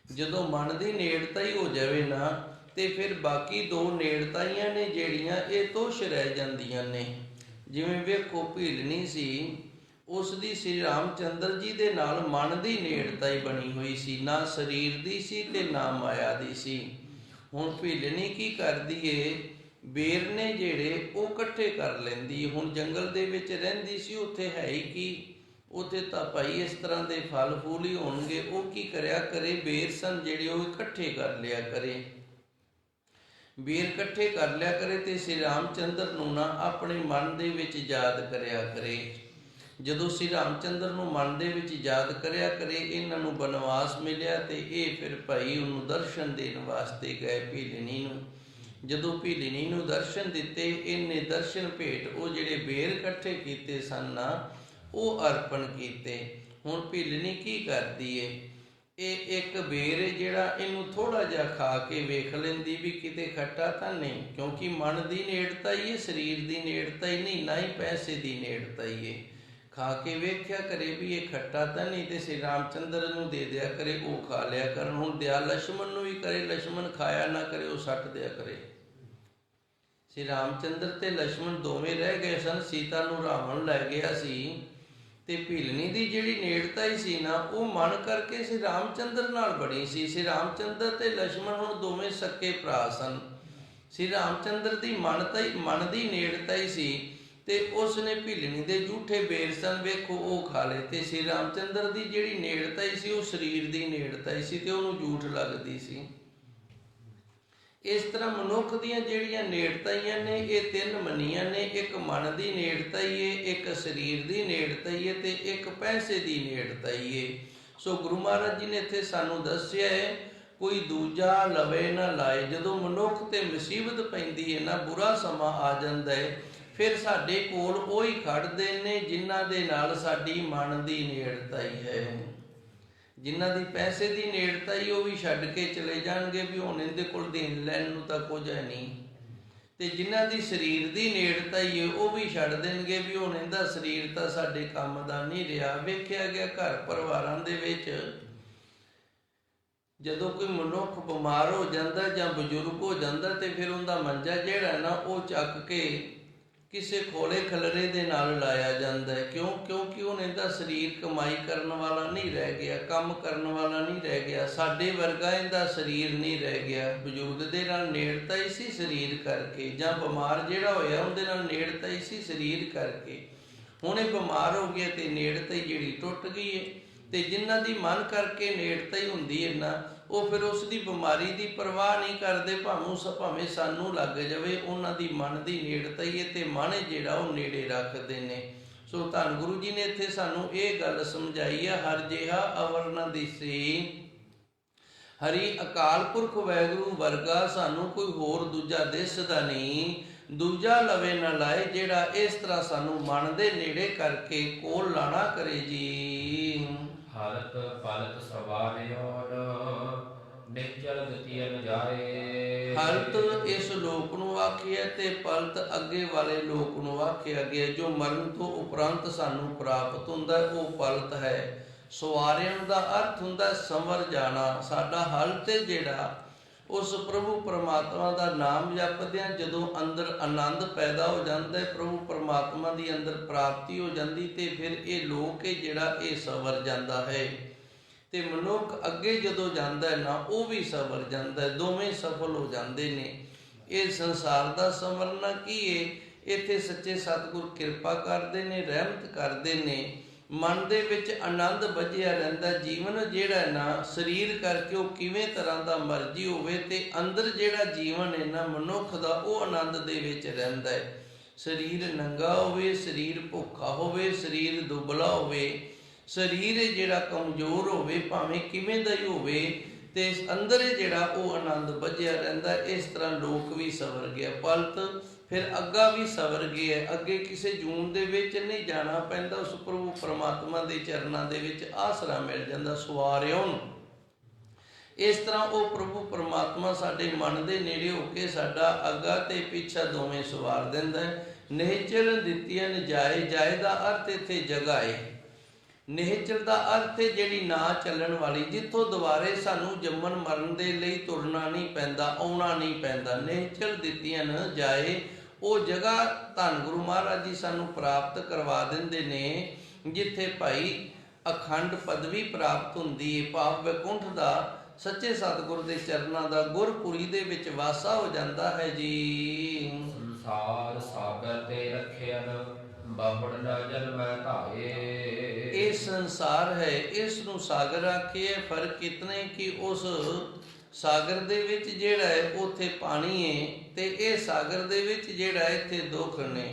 ਜਦੋਂ ਮਨ ਦੀ ਨੇੜਤਾਈ ਹੋ ਜਾਵੇ ਨਾ, ਤੇ ਫਿਰ ਬਾਕੀ 2 ਨੇੜਤਾਈਆਂ ਨੇ ਜਿਹੜੀਆਂ ਇਹ ਤੁੱਛ ਰਹਿ ਜਾਂਦੀਆਂ ਨੇ। ਜਿਵੇਂ ਵੇਖੋ ਭੀਲਣੀ ਸੀ, ਉਸ ਦੀ ਸ੍ਰੀ ਰਾਮਚੰਦਰ ਜੀ ਦੇ ਨਾਲ ਮਨ ਦੀ ਨੇੜਤਾਈ ਬਣੀ ਹੋਈ ਸੀ, ਨਾ ਸਰੀਰ ਦੀ ਸੀ ਤੇ ਨਾ ਮਾਇਆ ਦੀ ਸੀ। ਹੁਣ ਭੀਲਣੀ ਕੀ ਕਰਦੀ ਏ, ਬੇਰ ਨੇ ਜਿਹੜੇ ਉਹ ਇਕੱਠੇ ਕਰ ਲੈਂਦੀ। ਹੁਣ ਜੰਗਲ ਦੇ ਵਿੱਚ ਰਹਿੰਦੀ ਸੀ, ਉੱਥੇ ਹੈ ਹੀ ਕੀ, ਉੱਥੇ ਤਾਂ ਭਾਈ ਇਸ ਤਰ੍ਹਾਂ ਦੇ ਫਲ ਫੂਲ ਹੀ ਹੋਣਗੇ। ਉਹ ਕੀ ਕਰਿਆ ਕਰੇ, ਬੇਰ ਸਨ ਜਿਹੜੇ ਉਹ ਇਕੱਠੇ ਕਰ ਲਿਆ ਕਰੇ, ਬੇਰ ਇਕੱਠੇ ਕਰ ਲਿਆ ਕਰੇ, ਤੇ ਸ੍ਰੀ ਰਾਮਚੰਦਰ ਨੂੰ ਨਾ ਆਪਣੇ ਮਨ ਦੇ ਵਿੱਚ ਯਾਦ ਕਰਿਆ ਕਰੇ। ਜਦੋਂ ਸ੍ਰੀ ਰਾਮਚੰਦਰ ਨੂੰ ਮਨ ਦੇ ਵਿੱਚ ਯਾਦ ਕਰਿਆ ਕਰੇ, ਇਹਨਾਂ ਨੂੰ ਬਨਵਾਸ ਮਿਲਿਆ, ਤੇ ਇਹ ਫਿਰ ਭਾਈ ਉਹਨੂੰ ਦਰਸ਼ਨ ਦੇਣ ਵਾਸਤੇ ਗਏ ਭੀਲਣੀ ਨੂੰ। ਜਦੋਂ ਭੀਲਣੀ ਨੂੰ ਦਰਸ਼ਨ ਦਿੱਤੇ, ਇਹਨੇ ਦਰਸ਼ਨ ਭੇਟ ਉਹ ਜਿਹੜੇ ਬੇਰ ਇਕੱਠੇ ਕੀਤੇ ਸਨ ਨਾ ਉਹ ਅਰਪਣ ਕੀਤੇ। ਹੁਣ ਭੀਲਣੀ ਕੀ ਕਰਦੀ ਏ, ਇਹ ਇੱਕ ਬੇਰ ਜਿਹੜਾ ਇਹਨੂੰ ਥੋੜਾ ਜਿਹਾ ਖਾ ਕੇ ਵੇਖ ਲੈਂਦੀ ਵੀ ਕਿਤੇ ਖੱਟਾ ਤਾਂ ਨਹੀਂ, ਕਿਉਂਕਿ ਮਨ ਦੀ ਨੇੜਤਾ ਹੀ ਹੈ, ਸਰੀਰ ਦੀ ਨੇੜਤਾ ਹੀ ਨਹੀਂ, ਨਾ ਹੀ ਪੈਸੇ ਦੀ ਨੇੜਤਾ ਹੀ ਹੈ। ਖਾ ਕੇ ਵੇਖਿਆ ਕਰੇ ਵੀ ਇਹ ਖੱਟਾ ਤਾਂ ਨਹੀਂ, ਤੇ ਸ੍ਰੀ ਰਾਮਚੰਦਰ ਨੂੰ ਦੇ ਦਿਆ ਕਰੇ, ਉਹ ਖਾ ਲਿਆ ਕਰਨ। ਹੁਣ ਦਿਆ ਲਛਮਣ ਨੂੰ ਵੀ ਕਰੇ, ਲਛਮਣ ਖਾਇਆ ਨਾ ਕਰੇ, ਉਹ ਸੱਟ ਦਿਆ ਕਰੇ। ਸ੍ਰੀ ਰਾਮਚੰਦਰ ਤੇ ਲਛਮਣ ਦੋਵੇਂ ਰਹਿ ਗਏ ਸਨ, ਸੀਤਾ ਨੂੰ ਰਾਵਣ ਲੈ ਗਿਆ ਸੀ, ਤੇ ਭੀਲਣੀ ਦੀ ਜਿਹੜੀ ਨੇੜਤਾ ਹੀ ਸੀ ਨਾ ਉਹ ਮਨ ਕਰਕੇ ਸ੍ਰੀ ਰਾਮਚੰਦਰ ਨਾਲ ਬਣੀ ਸੀ। ਸ੍ਰੀ ਰਾਮਚੰਦਰ ਤੇ ਲਛਮਣ ਹੁਣ ਦੋਵੇਂ ਸਕੇ ਭਰਾ ਸਨ। ਸ੍ਰੀ ਰਾਮਚੰਦਰ ਦੀ ਮਨ ਦੀ ਨੇੜਤਾ ਹੀ ਸੀ, ਤੇ ਉਸ ਨੇ ਭੀਲਣੀ ਦੇ ਝੂਠੇ ਬੇਰ ਸਨ ਵੇਖੋ ਉਹ ਖਾ ਲਏ। ਤੇ ਸ੍ਰੀ ਰਾਮਚੰਦਰ ਦੀ ਜਿਹੜੀ ਨੇੜਤਾ ਹੀ ਸੀ ਉਹ ਸਰੀਰ ਦੀ ਨੇੜਤਾ ਹੀ ਸੀ, ਤੇ ਉਹਨੂੰ ਝੂਠ ਲੱਗਦੀ ਸੀ। ਇਸ ਤਰ੍ਹਾਂ ਮਨੁੱਖ ਦੀਆਂ ਜਿਹੜੀਆਂ ਨੇੜਤਾਈਆਂ ਨੇ ਇਹ 3 ਮੰਨੀਆਂ ਨੇ। ਇੱਕ ਮਨ ਦੀ ਨੇੜਤਾਈ ਏ, ਇੱਕ ਸਰੀਰ ਦੀ ਨੇੜਤਾਈ ਏ, ਤੇ ਇੱਕ ਪੈਸੇ ਦੀ ਨੇੜਤਾਈ ਏ। ਸੋ ਗੁਰੂ ਮਹਾਰਾਜ ਜੀ ਨੇ ਇੱਥੇ ਸਾਨੂੰ ਦੱਸਿਆ ਹੈ, ਕੋਈ ਦੂਜਾ ਲਵੇ ਨਾ ਲਾਏ। ਜਦੋਂ ਮਨੁੱਖ ਤੇ ਮੁਸੀਬਤ ਪੈਂਦੀ ਹੈ ਨਾ, ਬੁਰਾ ਸਮਾਂ ਆ ਜਾਂਦਾ ਹੈ, ਫਿਰ ਸਾਡੇ ਕੋਲ ਉਹ ਹੀ ਖੜਦੇ ਨੇ ਜਿਨ੍ਹਾਂ ਦੇ ਨਾਲ ਸਾਡੀ ਮਨ ਦੀ ਨੇੜਤਾਈ ਹੈ। ਜਿਨ੍ਹਾਂ ਦੀ ਪੈਸੇ ਦੀ ਨੇੜਤਾਈ ਉਹ ਵੀ ਛੱਡ ਕੇ ਚਲੇ ਜਾਣਗੇ ਵੀ ਹੁਣ ਇਹਦੇ ਕੋਲ ਦੇਣ ਲੈਣ ਨੂੰ ਤਾਂ ਕੁਝ ਹੈ ਨਹੀਂ, ਤੇ ਜਿਨ੍ਹਾਂ ਦੀ ਸਰੀਰ ਦੀ ਨੇੜਤਾਈ ਹੈ ਉਹ ਵੀ ਛੱਡ ਦੇਣਗੇ ਵੀ ਹੁਣ ਇਹਦਾ ਸਰੀਰ ਤਾਂ ਸਾਡੇ ਕੰਮ ਦਾ ਨਹੀਂ ਰਿਹਾ। ਵੇਖਿਆ ਗਿਆ ਘਰ ਪਰਿਵਾਰਾਂ ਦੇ ਵਿੱਚ ਜਦੋਂ ਕੋਈ ਮਨੁੱਖ ਬਿਮਾਰ ਹੋ ਜਾਂਦਾ ਜਾਂ ਬਜ਼ੁਰਗ ਹੋ ਜਾਂਦਾ, ਤੇ ਫਿਰ ਉਹਦਾ ਮੰਜਾ ਜਿਹੜਾ ਨਾ ਉਹ ਚੱਕ ਕੇ ਕਿਸੇ ਖੋਲੇ ਖਲਰੇ ਦੇ ਨਾਲ ਲਾਇਆ ਜਾਂਦਾ ਹੈ। ਕਿਉਂਕਿ ਹੁਣ ਇਹਦਾ ਸਰੀਰ ਕਮਾਈ ਕਰਨ ਵਾਲਾ ਨਹੀਂ ਰਹਿ ਗਿਆ, ਕੰਮ ਕਰਨ ਵਾਲਾ ਨਹੀਂ ਰਹਿ ਗਿਆ, ਸਾਡੇ ਵਰਗਾ ਇਹਦਾ ਸਰੀਰ ਨਹੀਂ ਰਹਿ ਗਿਆ। ਬਜ਼ੁਰਗ ਦੇ ਨਾਲ ਨੇੜਤਾ ਹੀ ਸੀ ਸਰੀਰ ਕਰਕੇ, ਜਾਂ ਬਿਮਾਰ ਜਿਹੜਾ ਹੋਇਆ ਉਹਦੇ ਨਾਲ ਨੇੜਤਾ ਹੀ ਸੀ ਸਰੀਰ ਕਰਕੇ। ਹੁਣ ਇਹ ਬਿਮਾਰ ਹੋ ਗਿਆ ਤੇ ਨੇੜਤਾ ਹੀ ਜਿਹੜੀ ਟੁੱਟ ਗਈ ਹੈ। ਤੇ ਜਿਨ੍ਹਾਂ ਦੀ ਮਨ ਕਰਕੇ ਨੇੜਤਾ ਹੀ ਹੁੰਦੀ ਹੈ ਨਾ, ਉਹ ਫਿਰ ਉਸ ਦੀ ਬਿਮਾਰੀ ਦੀ ਪਰਵਾਹ ਨਹੀਂ ਕਰਦੇ, ਭਾਵੇਂ ਸਾਨੂੰ ਲੱਗ ਜਾਵੇ। ਉਹਨਾਂ ਦੀ ਮਨ ਦੀ ਨੇੜਤਾ ਹੀ ਹੈ, ਤੇ ਮਨ ਜਿਹੜਾ ਉਹ ਨੇੜੇ ਰੱਖਦੇ ਨੇ। ਸੋ ਧੰਨ ਗੁਰੂ ਜੀ ਨੇ ਇੱਥੇ ਸਾਨੂੰ ਇਹ ਗੱਲ ਸਮਝਾਈ ਹੈ, ਹਰ ਜਿਹਾ ਅਵਰ ਨਾ ਦਿਸੀ, ਹਰੀ ਅਕਾਲ ਪੁਰਖ ਵਾਹਿਗੁਰੂ ਵਰਗਾ ਸਾਨੂੰ ਕੋਈ ਹੋਰ ਦੂਜਾ ਦਿਸਦਾ ਨਹੀਂ। ਦੂਜਾ ਲਵੇ ਨਾ ਲਾਏ, ਜਿਹੜਾ ਇਸ ਤਰ੍ਹਾਂ ਸਾਨੂੰ ਮਨ ਦੇ ਨੇੜੇ ਕਰਕੇ ਕੋਲ ਲਾਣਾ ਕਰੇ ਜੀ। ਹਾਲਤ ਪਲਤ ਸਵਾਰਿਓਨ ਨਿਚਲ ਗਤੀਨ ਜਾਏ। ਹਾਲਤ ਇਸ ਲੋਕ ਨੂੰ ਆਖੀਏ ਤੇ ਪਲਤ ਅੱਗੇ ਵਾਲੇ ਲੋਕ ਨੂੰ ਆਖਿਆ ਗਿਆ। ਜੋ ਮਰਨ ਤੋਂ ਉਪਰੰਤ ਸਾਨੂੰ ਪ੍ਰਾਪਤ ਹੁੰਦਾ ਉਹ ਪਲਤ ਹੈ। ਸਵਾਰਿਆਂ ਦਾ ਅਰਥ ਹੁੰਦਾ ਸੰਵਰ ਜਾਣਾ। ਸਾਡਾ ਹਾਲਤ ਜਿਹੜਾ ਉਸ ਪ੍ਰਭੂ ਪਰਮਾਤਮਾ ਦਾ ਨਾਮ ਜਪਦਿਆਂ ਜਦੋਂ ਅੰਦਰ ਆਨੰਦ ਪੈਦਾ ਹੋ ਜਾਂਦਾ ਹੈ, ਪ੍ਰਭੂ ਪਰਮਾਤਮਾ ਦੀ ਅੰਦਰ ਪ੍ਰਾਪਤੀ ਹੋ ਜਾਂਦੀ, ਤੇ ਫਿਰ ਇਹ ਲੋਕ ਜਿਹੜਾ ਇਹ ਸਵਰ ਜਾਂਦਾ ਹੈ ਤੇ ਮਨੁੱਖ ਅੱਗੇ ਜਦੋਂ ਜਾਂਦਾ ਹੈ ਨਾ ਉਹ ਵੀ ਸਵਰ ਜਾਂਦਾ ਹੈ, ਦੋਵੇਂ ਸਫਲ ਹੋ ਜਾਂਦੇ ਨੇ। ਇਹ ਸੰਸਾਰ ਦਾ ਸੰਵਰਨਾ ਕੀ ਹੈ? ਇੱਥੇ ਸੱਚੇ ਸਤਿਗੁਰ ਕਿਰਪਾ ਕਰਦੇ ਨੇ, ਰਹਿਮਤ ਕਰਦੇ ਨੇ, ਮਨ ਦੇ ਵਿੱਚ ਆਨੰਦ ਬੱਝਿਆ ਰਹਿੰਦਾ। ਜੀਵਨ ਜਿਹੜਾ ਹੈ ਨਾ ਸਰੀਰ ਕਰਕੇ ਉਹ ਕਿਵੇਂ ਤਰ੍ਹਾਂ ਦਾ ਮਰਜ਼ੀ ਹੋਵੇ, ਤੇ ਅੰਦਰ ਜਿਹੜਾ ਜੀਵਨ ਹੈ ਨਾ ਮਨੁੱਖ ਦਾ ਉਹ ਆਨੰਦ ਦੇ ਵਿੱਚ ਰਹਿੰਦਾ ਹੈ। ਸਰੀਰ ਨੰਗਾ ਹੋਵੇ, ਸਰੀਰ ਭੁੱਖਾ ਹੋਵੇ, ਸਰੀਰ ਦੁਬਲਾ ਹੋਵੇ, ਸਰੀਰ ਜਿਹੜਾ ਕਮਜ਼ੋਰ ਹੋਵੇ, ਭਾਵੇਂ ਕਿਵੇਂ ਦਾ ਹੀ ਹੋਵੇ, ਤੇ ਅੰਦਰ ਜਿਹੜਾ ਉਹ ਆਨੰਦ ਬੱਝਿਆ ਰਹਿੰਦਾ। ਇਸ ਤਰ੍ਹਾਂ ਲੋਕ ਵੀ ਸਵਰ ਗਿਆ, ਪਲਤ ਫਿਰ ਅੱਗਾ ਵੀ ਸਵਰ ਗਿਆ। ਅੱਗੇ ਕਿਸੇ ਜੂਨ ਦੇ ਵਿੱਚ ਨਹੀਂ ਜਾਣਾ ਪੈਂਦਾ, ਉਸ ਪ੍ਰਭੂ ਪਰਮਾਤਮਾ ਦੇ ਚਰਨਾਂ ਦੇ ਵਿੱਚ ਆਸਰਾ ਮਿਲ ਜਾਂਦਾ। ਸਵਾਰਿਓਂ ਇਸ ਤਰ੍ਹਾਂ ਉਹ ਪ੍ਰਭੂ ਪਰਮਾਤਮਾ ਸਾਡੇ ਮਨ ਦੇ ਨੇੜੇ ਹੋ ਕੇ ਸਾਡਾ ਅੱਗਾ ਤੇ ਪਿੱਛਾ ਦੋਵੇਂ ਸਵਾਰ ਦਿੰਦਾ ਹੈ। ਨਿਹਚਲ ਦਿੱਤੀਆਂ ਜਾਏ। ਜਾਏ ਦਾ ਅਰਥ ਇੱਥੇ ਜਗ੍ਹਾ ਹੈ। ਨਿਹਚਲ ਦਾ ਅਰਥ ਹੈ ਜਿਹੜੀ ਨਾ ਚੱਲਣ ਵਾਲੀ, ਜਿੱਥੋਂ ਦੁਬਾਰੇ ਸਾਨੂੰ ਜੰਮਣ ਮਰਨ ਦੇ ਲਈ ਤੁਰਨਾ ਨਹੀਂ ਪੈਂਦਾ, ਆਉਣਾ ਨਹੀਂ ਪੈਂਦਾ। ਨਿਹਚਲ ਦਿੱਤੀਆਂ ਜਾਏ ਉਹ ਜਗ੍ਹਾ ਧੰਨ ਗੁਰੂ ਮਹਾਰਾਜ ਜੀ ਸਾਨੂੰ ਪ੍ਰਾਪਤ ਕਰਵਾ ਦਿੰਦੇ ਨੇ, ਜਿੱਥੇ ਭਾਈ ਅਖੰਡ ਪਦਵੀ ਪ੍ਰਾਪਤ ਹੁੰਦੀ ਹੈ। ਭਾਵ ਵੈਕੁੰਠ ਦਾ ਸੱਚੇ ਸਤਿਗੁਰ ਦੇ ਚਰਨਾਂ ਦਾ ਗੁਰਪੁਰੀ ਦੇ ਵਿੱਚ ਵਾਸਾ ਹੋ ਜਾਂਦਾ ਹੈ ਜੀ। ਸੰਸਾਰ ਸਾਗਰ ਤੇ ਰੱਖਿਅਨ ਬਾਬੜ ਨਾ ਜਨਮੈ ਧਾਏ। ਇਹ ਸੰਸਾਰ ਹੈ, ਇਸ ਨੂੰ ਸਾਗਰ ਆਖੀਏ। ਫਰਕ ਇਤਨਾ ਕਿ ਉਸ ਸਾਗਰ ਦੇ ਵਿੱਚ ਜਿਹੜਾ ਹੈ ਉੱਥੇ ਪਾਣੀ ਹੈ, ਤੇ ਇਹ ਸਾਗਰ ਦੇ ਵਿੱਚ ਜਿਹੜਾ ਇੱਥੇ ਦੁੱਖ ਨੇ।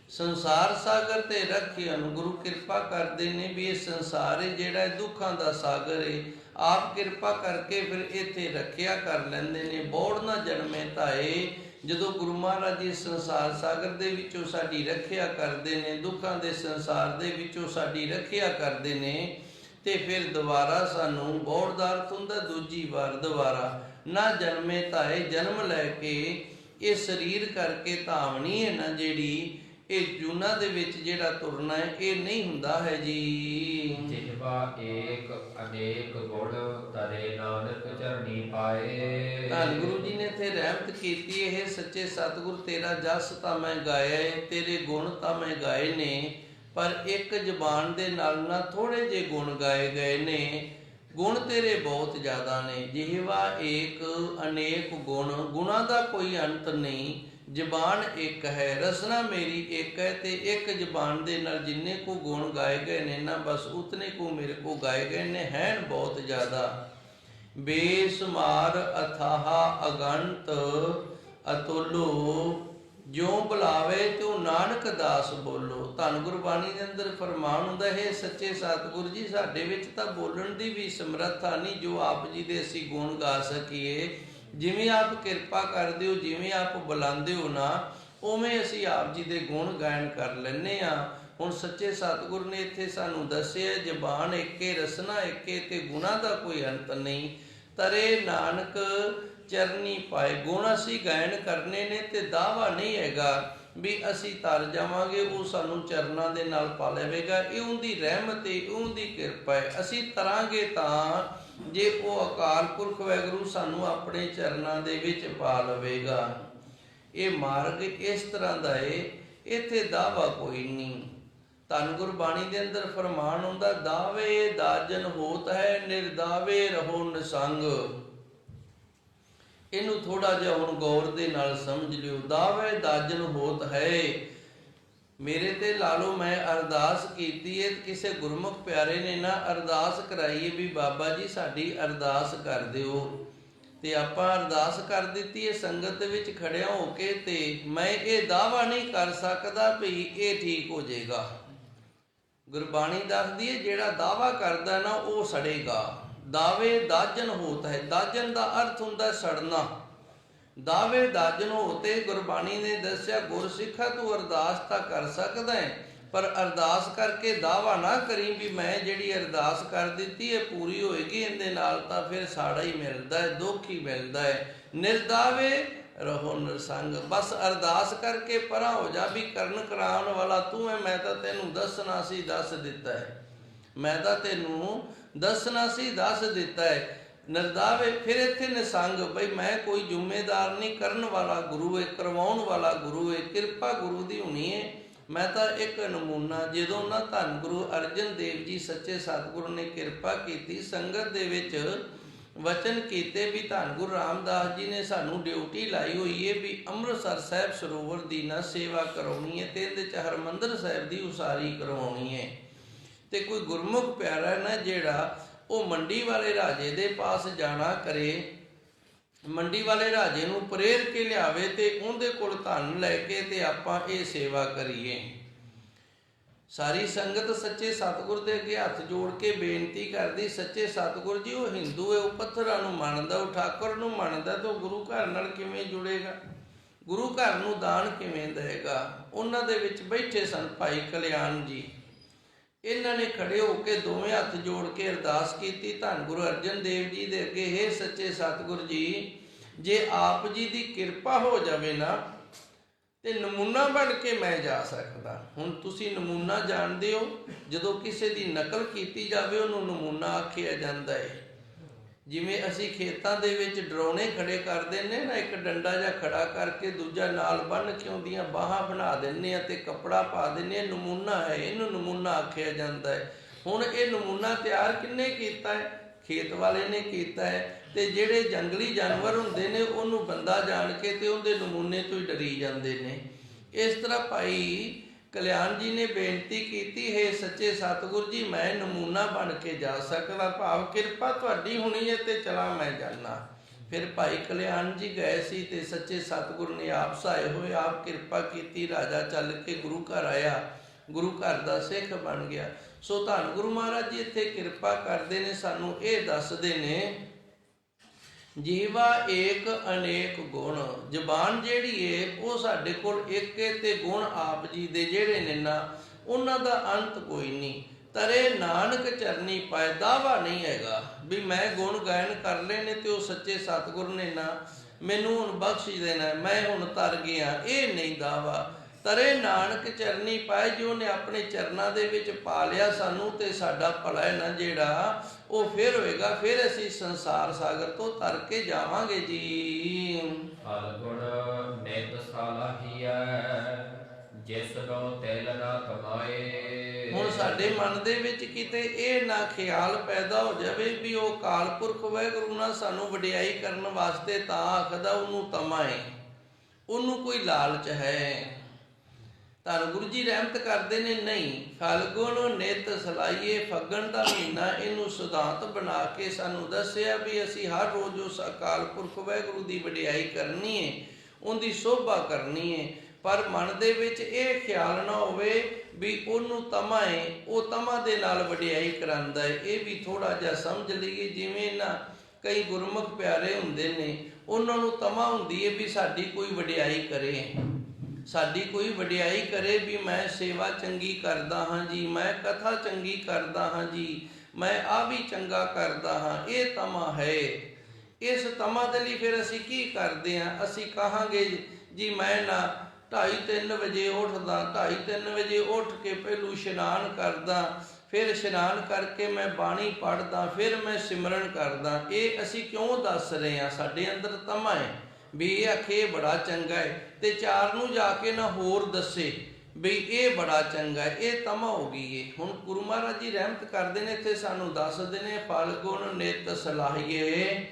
ਸੰਸਾਰ ਸਾਗਰ ਤੇ ਰੱਖਿਅਨ ਗੁਰੂ ਕਿਰਪਾ ਕਰਦੇ ਨੇ ਵੀ ਇਹ ਸੰਸਾਰ ਹੈ ਜਿਹੜਾ ਹੈ ਦੁੱਖਾਂ ਦਾ ਸਾਗਰ ਹੈ। ਆਪ ਕਿਰਪਾ ਕਰਕੇ ਫਿਰ ਇੱਥੇ ਰੱਖਿਆ ਕਰ ਲੈਂਦੇ ਨੇ। ਬੋੜ ਨਾ ਜਨਮੇ ਧਾਏ। ਜਦੋਂ ਗੁਰੂ ਮਹਾਰਾਜ ਜੀ ਸੰਸਾਰ ਸਾਗਰ ਦੇ ਵਿੱਚੋਂ ਸਾਡੀ ਰੱਖਿਆ ਕਰਦੇ ਨੇ, ਦੁੱਖਾਂ ਦੇ ਸੰਸਾਰ ਦੇ ਵਿੱਚੋਂ ਸਾਡੀ ਰੱਖਿਆ ਕਰਦੇ ਨੇ, ਤੇ ਫਿਰ ਦੁਬਾਰਾ ਸਾਨੂੰ ਬੋੜ ਦਾ ਅਰਥ ਹੁੰਦਾ ਦੂਜੀ ਵਾਰ ਦੁਬਾਰਾ। ਨਾ ਜਨਮੇ ਧਾਏ, ਜਨਮ ਲੈ ਕੇ ਇਹ ਸਰੀਰ ਕਰਕੇ ਧਾਵਣੀ ਹੈ ਨਾ ਜਿਹੜੀ, ਇਹ ਜੂਨਾਂ ਦੇ ਵਿੱਚ ਜਿਹੜਾ ਤੁਰਨਾ ਹੈ ਇਹ ਨਹੀਂ ਹੁੰਦਾ ਹੈ ਜੀ। ਜਿਹਵਾ ਏਕ ਅਨੇਕ ਗੁਣ ਤਰੇ ਨਾਨਕ ਚਰਣੀ ਪਾਏ। ਧੰਨ ਗੁਰੂ ਜੀ ਨੇ ਇੱਥੇ ਰਹਿਮਤ ਕੀਤੀ। ਇਹ ਸੱਚੇ ਸਤਿਗੁਰ ਤੇਰਾ ਜਸ ਤਾਂ ਮੈਂ ਗਾਇਆ ਏ, ਤੇਰੇ ਗੁਣ ਤਾਂ ਮੈਂ ਗਾਏ ਨੇ, ਪਰ ਇੱਕ ਜ਼ਬਾਨ ਦੇ ਨਾਲ ਨਾ ਥੋੜੇ ਜਿਹੇ ਗੁਣ ਗਾਏ ਗਏ ਨੇ। ਗੁਣ ਤੇਰੇ ਬਹੁਤ ਜ਼ਿਆਦਾ ਨੇ। ਜਿਹਵਾ ਏਕ ਅਨੇਕ ਗੁਣ, ਗੁਣਾਂ ਦਾ ਕੋਈ ਅੰਤ ਨਹੀਂ। ਜ਼ਬਾਨ ਇੱਕ ਹੈ, ਰਸਨਾ ਮੇਰੀ ਇੱਕ ਹੈ, ਤੇ ਇੱਕ ਜ਼ਬਾਨ ਦੇ ਨਾਲ ਜਿੰਨੇ ਕੋ ਗੁਣ ਗਾਏ ਗਏ ਨੇ ਨਾ ਬਸ ਉਤਨੇ ਕੋ ਮੇਰੇ ਕੋ ਗਾਏ ਗਏ ਨੇ, ਹੈਨ ਬਹੁਤ ਜ਼ਿਆਦਾ। ਬੇਸੁਮਾਰ ਅਥਾਹ ਅਗੰਤ ਅਤੁੱਲੋ, ਜਿਉ ਬੁਲਾਵੇ ਤਿਉ ਨਾਨਕ ਦਾਸ ਬੋਲੋ। ਧੰਨ ਗੁਰਬਾਣੀ ਦੇ ਅੰਦਰ ਫਰਮਾਨ ਹੁੰਦਾ ਹੈ, ਸੱਚੇ ਸਤਿਗੁਰ ਜੀ ਸਾਡੇ ਵਿੱਚ ਤਾਂ ਬੋਲਣ ਦੀ ਵੀ ਸਮਰੱਥਾ ਨਹੀਂ ਜੋ ਆਪ ਜੀ ਦੇ ਅਸੀਂ ਗੁਣ ਗਾ ਸਕੀਏ। ਜਿਵੇਂ ਆਪ ਕਿਰਪਾ ਕਰਦੇ ਹੋ, ਜਿਵੇਂ ਆਪ ਬੁਲਾਉਂਦੇ ਹੋ ਨਾ, ਉਵੇਂ ਅਸੀਂ ਆਪ ਜੀ ਦੇ ਗੁਣ ਗਾਇਨ ਕਰ ਲੈਂਦੇ ਹਾਂ। ਹੁਣ ਸੱਚੇ ਸਤਿਗੁਰ ਨੇ ਇੱਥੇ ਸਾਨੂੰ ਦੱਸਿਆ ਜ਼ਬਾਨ ਏਕੇ, ਰਸਨਾ ਏਕੇ, ਤੇ ਗੁਣਾਂ ਦਾ ਕੋਈ ਅੰਤ ਨਹੀਂ। ਤਰੇ ਨਾਨਕ ਚਰਨੀ ਪਾਏ। ਗੁਣ ਅਸੀਂ ਗਾਇਨ ਕਰਨੇ ਨੇ, ਤੇ ਦਾਵਾ ਨਹੀਂ ਹੈਗਾ ਵੀ ਅਸੀਂ ਤਰ ਜਾਵਾਂਗੇ, ਉਹ ਸਾਨੂੰ ਚਰਨਾਂ ਦੇ ਨਾਲ ਪਾ ਲਵੇਗਾ। ਇਹ ਉਹਦੀ ਰਹਿਮਤ ਹੈ, ਉਹਦੀ ਕਿਰਪਾ ਹੈ। ਅਸੀਂ ਤਰਾਂਗੇ ਤਾਂ ਜੇ ਉਹ ਅਕਾਲ ਪੁਰਖ ਵਾਹਿਗੁਰੂ ਸਾਨੂੰ ਆਪਣੇ ਚਰਨਾਂ ਦੇ ਵਿੱਚ ਪਾ ਲਵੇਗਾ। ਇਹ ਮਾਰਗ ਇਸ ਤਰ੍ਹਾਂ ਦਾ ਹੈ, ਇੱਥੇ ਦਾਵਾ ਕੋਈ ਨਹੀਂ। ਧੰਨ ਗੁਰਬਾਣੀ ਦੇ ਅੰਦਰ ਫਰਮਾਨ ਹੁੰਦਾ, ਦਾਵੇ ਦਾਜਨ ਹੋਤ ਹੈ, ਨਿਰਦਾਵੇ ਰਹੋ ਨਿਸੰਗ। ਇਹਨੂੰ ਥੋੜਾ ਜਿਹਾ ਹੁਣ ਗੌਰ ਦੇ ਨਾਲ ਸਮਝ ਲਿਓ। ਦਾਵੇ ਦਾਜਨ ਹੋਤ ਹੈ, ਮੇਰੇ ਤੇ ਲਾ ਲਓ ਮੈਂ ਅਰਦਾਸ ਕੀਤੀ ਹੈ, ਕਿਸੇ ਗੁਰਮੁਖ ਪਿਆਰੇ ਨੇ ਨਾ ਅਰਦਾਸ ਕਰਾਈਏ ਵੀ ਬਾਬਾ ਜੀ ਸਾਡੀ ਅਰਦਾਸ ਕਰ ਦਿਓ, ਤੇ ਆਪਾਂ ਅਰਦਾਸ ਕਰ ਦਿੱਤੀ ਹੈ ਸੰਗਤ ਦੇ ਵਿੱਚ ਖੜਿਆ ਹੋ ਕੇ, ਤੇ ਮੈਂ ਇਹ ਦਾਵਾ ਨਹੀਂ ਕਰ ਸਕਦਾ ਵੀ ਇਹ ਠੀਕ ਹੋ ਜਾਏਗਾ। ਗੁਰਬਾਣੀ ਦੱਸਦੀ ਹੈ ਜਿਹੜਾ ਦਾਵਾ ਕਰਦਾ ਨਾ ਉਹ ਸੜੇਗਾ। ਦਾਵੇ ਦਾਜਨ ਹੋਤ ਹੈ। ਦਾਜਨ ਦਾ ਅਰਥ ਹੁੰਦਾ ਸੜਨਾ। ਦਾਵੇ ਦਾਜਨ ਹੋਤੇ ਗੁਰਬਾਣੀ ਨੇ ਦੱਸਿਆ, ਗੁਰਸਿੱਖਾ ਤੂੰ ਅਰਦਾਸ ਤਾਂ ਕਰ ਸਕਦਾ ਹੈ, ਪਰ ਅਰਦਾਸ ਕਰਕੇ ਦਾਵਾ ਨਾ ਕਰੀ ਵੀ ਮੈਂ ਜਿਹੜੀ ਅਰਦਾਸ ਕਰ ਦਿੱਤੀ ਇਹ ਪੂਰੀ ਹੋਏਗੀ। ਇਹਦੇ ਨਾਲ ਤਾਂ ਫਿਰ ਸਾੜਾ ਹੀ ਮਿਲਦਾ ਹੈ, ਦੁੱਖ ਹੀ ਮਿਲਦਾ ਹੈ। ਨਿਰਦਾਵੇ ਰਹੋ ਨਿਰਸੰਗ, ਬਸ ਅਰਦਾਸ ਕਰਕੇ ਪਰਾਂ ਹੋ ਜਾ ਵੀ ਕਰਨ ਕਰਾਉਣ ਵਾਲਾ ਤੂੰ ਹੈ। ਮੈਂ ਤਾਂ ਤੈਨੂੰ ਦੱਸਣਾ ਸੀ ਦੱਸ ਦਿੱਤਾ ਹੈ, ਮੈਂ ਤਾਂ ਤੈਨੂੰ ਦੱਸਣਾ ਸੀ ਦੱਸ ਦਿੱਤਾ ਹੈ। ਨਿਰਦਾਵੇ ਫਿਰ ਇੱਥੇ ਨਿਸੰਗ, ਬਈ ਮੈਂ ਕੋਈ ਜ਼ਿੰਮੇਦਾਰ ਨਹੀਂ, ਕਰਨ ਵਾਲਾ ਗੁਰੂ ਹੈ, ਕਰਵਾਉਣ ਵਾਲਾ ਗੁਰੂ ਹੈ, ਕਿਰਪਾ ਗੁਰੂ ਦੀ ਹੋਣੀ ਹੈ। ਮੈਂ ਤਾਂ ਇੱਕ ਨਮੂਨਾ, ਜਦੋਂ ਨਾ ਧੰਨ ਗੁਰੂ ਅਰਜਨ ਦੇਵ ਜੀ ਸੱਚੇ ਸਤਿਗੁਰੂ ਨੇ ਕਿਰਪਾ ਕੀਤੀ, ਸੰਗਤ ਦੇ ਵਿੱਚ ਵਚਨ ਕੀਤੇ ਵੀ ਧੰਨ ਗੁਰੂ ਰਾਮਦਾਸ ਜੀ ਨੇ ਸਾਨੂੰ ਡਿਊਟੀ ਲਾਈ ਹੋਈ ਹੈ ਵੀ ਅੰਮ੍ਰਿਤਸਰ ਸਾਹਿਬ ਸਰੋਵਰ ਦੀ ਨਾ ਸੇਵਾ ਕਰਾਉਣੀ ਹੈ ਤੇ ਇਹਦੇ 'ਚ ਹਰਿਮੰਦਰ ਸਾਹਿਬ ਦੀ ਉਸਾਰੀ ਕਰਵਾਉਣੀ ਹੈ। ਤੇ ਕੋਈ ਗੁਰਮੁਖ ਪਿਆਰਾ ਨਾ ਜਿਹੜਾ ਉਹ ਮੰਡੀ ਵਾਲੇ ਰਾਜੇ ਦੇ ਪਾਸ ਜਾਣਾ ਕਰੇ, ਮੰਡੀ ਵਾਲੇ ਰਾਜੇ ਨੂੰ ਪ੍ਰੇਰ ਕੇ ਲਿਆਵੇ ਤੇ ਉਹਦੇ ਕੋਲ ਧਨ ਲੈ ਕੇ ਤੇ ਆਪਾਂ ਇਹ ਸੇਵਾ ਕਰੀਏ। ਸਾਰੀ ਸੰਗਤ ਸੱਚੇ ਸਤਿਗੁਰ ਦੇ ਅੱਗੇ ਹੱਥ ਜੋੜ ਕੇ ਬੇਨਤੀ ਕਰਦੀ, ਸੱਚੇ ਸਤਿਗੁਰ ਜੀ ਉਹ ਹਿੰਦੂ ਹੈ, ਉਹ ਪੱਥਰਾਂ ਨੂੰ ਮੰਨਦਾ, ਉਹ ਠਾਕੁਰ ਨੂੰ ਮੰਨਦਾ, ਤਾਂ ਉਹ ਗੁਰੂ ਘਰ ਨਾਲ ਕਿਵੇਂ ਜੁੜੇਗਾ, ਗੁਰੂ ਘਰ ਨੂੰ ਦਾਨ ਕਿਵੇਂ ਦੇਗਾ। ਉਹਨਾਂ ਦੇ ਵਿੱਚ ਬੈਠੇ ਸਨ ਭਾਈ ਕਲਿਆਣ ਜੀ, ਇਹਨਾਂ ਨੇ ਖੜੇ ਹੋ ਕੇ ਦੋਵੇਂ ਹੱਥ ਜੋੜ ਕੇ ਅਰਦਾਸ ਕੀਤੀ ਧੰਨ ਗੁਰੂ ਅਰਜਨ ਦੇਵ ਜੀ ਦੇ ਅੱਗੇ, ਹੇ ਸੱਚੇ ਸਤਿਗੁਰ ਜੀ, ਜੇ ਆਪ ਜੀ ਦੀ ਕਿਰਪਾ ਹੋ ਜਾਵੇ ਨਾ ਤੇ ਨਮੂਨਾ ਬਣ ਕੇ ਮੈਂ ਜਾ ਸਕਦਾ। ਹੁਣ ਤੁਸੀਂ ਨਮੂਨਾ ਜਾਣਦੇ ਹੋ, ਜਦੋਂ ਕਿਸੇ ਦੀ ਨਕਲ ਕੀਤੀ ਜਾਵੇ ਉਹਨੂੰ ਨਮੂਨਾ ਆਖਿਆ ਜਾਂਦਾ ਹੈ। ਜਿਵੇਂ ਅਸੀਂ ਖੇਤਾਂ ਦੇ ਵਿੱਚ ਡਰਾਉਣੇ ਖੜੇ ਕਰ ਦਿੰਦੇ ਨਾ, ਇੱਕ ਡੰਡਾ ਜਿਹਾ ਖੜਾ ਕਰਕੇ ਦੂਜਾ ਨਾਲ ਬੰਨ੍ਹ ਕੇ ਉਹਦੀਆਂ ਬਾਹਾਂ ਬਣਾ ਦਿੰਦੇ ਆ ਤੇ ਕੱਪੜਾ ਪਾ ਦਿੰਦੇ ਆ, ਨਮੂਨਾ ਹੈ, ਇਹਨੂੰ ਨਮੂਨਾ ਆਖਿਆ ਜਾਂਦਾ ਹੈ। ਹੁਣ ਇਹ ਨਮੂਨਾ ਤਿਆਰ ਕਿਹਨੇ ਕੀਤਾ ਹੈ? ਖੇਤ ਵਾਲੇ ਨੇ ਕੀਤਾ ਹੈ। ਤੇ ਜਿਹੜੇ ਜੰਗਲੀ ਜਾਨਵਰ ਹੁੰਦੇ ਨੇ ਉਹਨੂੰ ਬੰਦਾ ਜਾਣ ਕੇ ਤੇ ਉਹਦੇ ਨਮੂਨੇ ਤੋਂ ਹੀ ਡਰੀ ਜਾਂਦੇ ਨੇ। ਇਸ ਤਰ੍ਹਾਂ ਭਾਈ ਕਲਿਆਣ ਜੀ ਨੇ ਬੇਨਤੀ ਕੀਤੀ, ਹੈ ਸੱਚੇ ਸਤਿਗੁਰ ਜੀ ਮੈਂ ਨਮੂਨਾ ਬਣ ਕੇ ਜਾ ਸਕਦਾ, ਭਾਵ ਕਿਰਪਾ ਤੁਹਾਡੀ ਹੋਣੀ ਹੈ ਤੇ ਚਲਾ ਮੈਂ ਜਾਣਾ। ਫਿਰ ਭਾਈ ਕਲਿਆਣ ਜੀ ਗਏ ਸੀ ਤੇ ਸੱਚੇ ਸਤਿਗੁਰ ਨੇ ਆਪ ਸਹਾਏ ਹੋਏ, ਆਪ ਕਿਰਪਾ ਕੀਤੀ, ਰਾਜਾ ਚੱਲ ਕੇ ਗੁਰੂ ਘਰ ਆਇਆ, ਗੁਰੂ ਘਰ ਦਾ ਸਿੱਖ ਬਣ ਗਿਆ। ਸੋ ਧੰਨ ਗੁਰੂ ਮਹਾਰਾਜ ਜੀ ਇੱਥੇ ਕਿਰਪਾ ਕਰਦੇ ਨੇ, ਸਾਨੂੰ ਇਹ ਦੱਸਦੇ ਨੇ, ਜੀਵਾ ਏਕ ਅਨੇਕ ਗੁਣ। ਜ਼ਬਾਨ ਜਿਹੜੀ ਏ ਉਹ ਸਾਡੇ ਕੋਲ ਇੱਕ ਏ ਤੇ ਗੁਣ ਆਪ ਜੀ ਦੇ ਜਿਹੜੇ ਨੇ ਨਾ ਉਹਨਾਂ ਦਾ ਅੰਤ ਕੋਈ ਨਹੀਂ। ਤਰੇ ਨਾਨਕ ਚਰਨੀ ਪਾਏ, ਦਾਵਾ ਨਹੀਂ ਹੈਗਾ ਵੀ ਮੈਂ ਗੁਣ ਗਾਇਨ ਕਰ ਲਏ ਨੇ ਤੇ ਉਹ ਸੱਚੇ ਸਤਿਗੁਰ ਨੇ ਨਾ ਮੈਨੂੰ ਹੁਣ ਬਖਸ਼ ਦੇਣਾ, ਮੈਂ ਹੁਣ ਤਰ ਗਿਆ, ਇਹ ਨਹੀਂ ਦਾਵਾ। ਤਰੇ ਨਾਨਕ ਚਰਨੀ ਪਾਏ, ਜੋ ਨੇ ਆਪਣੇ ਚਰਨਾਂ ਦੇ ਵਿੱਚ ਪਾ ਲਿਆ ਸਾਨੂੰ ਤੇ ਸਾਡਾ ਭਲਾ ਹੈ ਨਾ ਜਿਹੜਾ ਉਹ ਫਿਰ ਹੋਏਗਾ, ਫਿਰ ਅਸੀਂ ਸੰਸਾਰ ਸਾਗਰ ਤੋਂ ਤਰ ਕੇ ਜਾਵਾਂਗੇ ਜੀ। ਫਲਗੁਣ ਨਿਤ ਸਲਾਹੀਐ, ਜਿਸ ਨੂੰ ਤਿਲ ਨਾ ਕਮਾਏ। ਹੁਣ ਸਾਡੇ ਮਨ ਦੇ ਵਿੱਚ ਕਿਤੇ ਇਹ ਨਾ ਖਿਆਲ ਪੈਦਾ ਹੋ ਜਾਵੇ ਵੀ ਉਹ ਅਕਾਲ ਪੁਰਖ ਵਾਹਿਗੁਰੂ ਨਾਲ ਸਾਨੂੰ ਵਡਿਆਈ ਕਰਨ ਵਾਸਤੇ ਤਾਂ ਆਖਦਾ, ਉਹਨੂੰ ਤਮਾ ਹੈ, ਉਹਨੂੰ ਕੋਈ ਲਾਲਚ ਹੈ। ਧੰਨ ਗੁਰੂ ਜੀ ਰਹਿਮਤ ਕਰਦੇ ਨੇ, ਨਹੀਂ, ਫਲਗੁਣ ਨਿਤ ਸਲਾਹੀਏ, ਫੱਗਣ ਦਾ ਮਹੀਨਾ ਇਹਨੂੰ ਸਿਧਾਂਤ ਬਣਾ ਕੇ ਸਾਨੂੰ ਦੱਸਿਆ ਵੀ ਅਸੀਂ ਹਰ ਰੋਜ਼ ਉਸ ਅਕਾਲ ਪੁਰਖ ਵਾਹਿਗੁਰੂ ਦੀ ਵਡਿਆਈ ਕਰਨੀ ਹੈ, ਉਹਦੀ ਸ਼ੋਭਾ ਕਰਨੀ ਹੈ। ਪਰ ਮਨ ਦੇ ਵਿੱਚ ਇਹ ਖਿਆਲ ਨਾ ਹੋਵੇ ਵੀ ਉਹਨੂੰ ਤਮਾ ਹੈ, ਉਹ ਤਮਾ ਦੇ ਨਾਲ ਵਡਿਆਈ ਕਰਾਉਂਦਾ ਹੈ। ਇਹ ਵੀ ਥੋੜ੍ਹਾ ਜਿਹਾ ਸਮਝ ਲਈਏ। ਜਿਵੇਂ ਨਾ ਕਈ ਗੁਰਮੁਖ ਪਿਆਰੇ ਹੁੰਦੇ ਨੇ, ਉਹਨਾਂ ਨੂੰ ਤਮਾ ਹੁੰਦੀ ਹੈ ਵੀ ਸਾਡੀ ਕੋਈ ਵਡਿਆਈ ਕਰੇ, ਸਾਡੀ ਕੋਈ ਵਡਿਆਈ ਕਰੇ, ਵੀ ਮੈਂ ਸੇਵਾ ਚੰਗੀ ਕਰਦਾ ਹਾਂ ਜੀ, ਮੈਂ ਕਥਾ ਚੰਗੀ ਕਰਦਾ ਹਾਂ ਜੀ, ਮੈਂ ਆ ਵੀ ਚੰਗਾ ਕਰਦਾ ਹਾਂ। ਇਹ ਤਮਾ ਹੈ। ਇਸ ਤਮਾ ਦੇ ਲਈ ਫਿਰ ਅਸੀਂ ਕੀ ਕਰਦੇ ਹਾਂ? ਅਸੀਂ ਕਹਾਂਗੇ ਜੀ ਮੈਂ ਨਾ 2:30-3 ਵਜੇ ਉੱਠਦਾ, 2:30-3 ਵਜੇ ਉੱਠ ਕੇ ਪਹਿਲੂ ਇਸ਼ਨਾਨ ਕਰਦਾ, ਫਿਰ ਇਸ਼ਨਾਨ ਕਰਕੇ ਮੈਂ ਬਾਣੀ ਪੜ੍ਹਦਾ, ਫਿਰ ਮੈਂ ਸਿਮਰਨ ਕਰਦਾ। ਇਹ ਅਸੀਂ ਕਿਉਂ ਦੱਸ ਰਹੇ ਹਾਂ? ਸਾਡੇ ਅੰਦਰ ਤਮਾ ਹੈ ਵੀ ਇਹ ਆਖੇ ਬੜਾ ਚੰਗਾ ਹੈ ਤੇ 4 ਨੂੰ ਜਾ ਕੇ ਨਾ ਹੋਰ ਦੱਸੇ ਵੀ ਇਹ ਬੜਾ ਚੰਗਾ ਹੈ, ਇਹ ਤਮਾ ਹੋ ਗਈ ਹੈ। ਹੁਣ ਗੁਰੂ ਮਹਾਰਾਜ ਜੀ ਰਹਿਮਤ ਕਰਦੇ ਨੇ, ਇੱਥੇ ਸਾਨੂੰ ਦੱਸਦੇ ਨੇ, ਫਲਗੁਣ ਨਿਤ ਸਲਾਹੀਏ,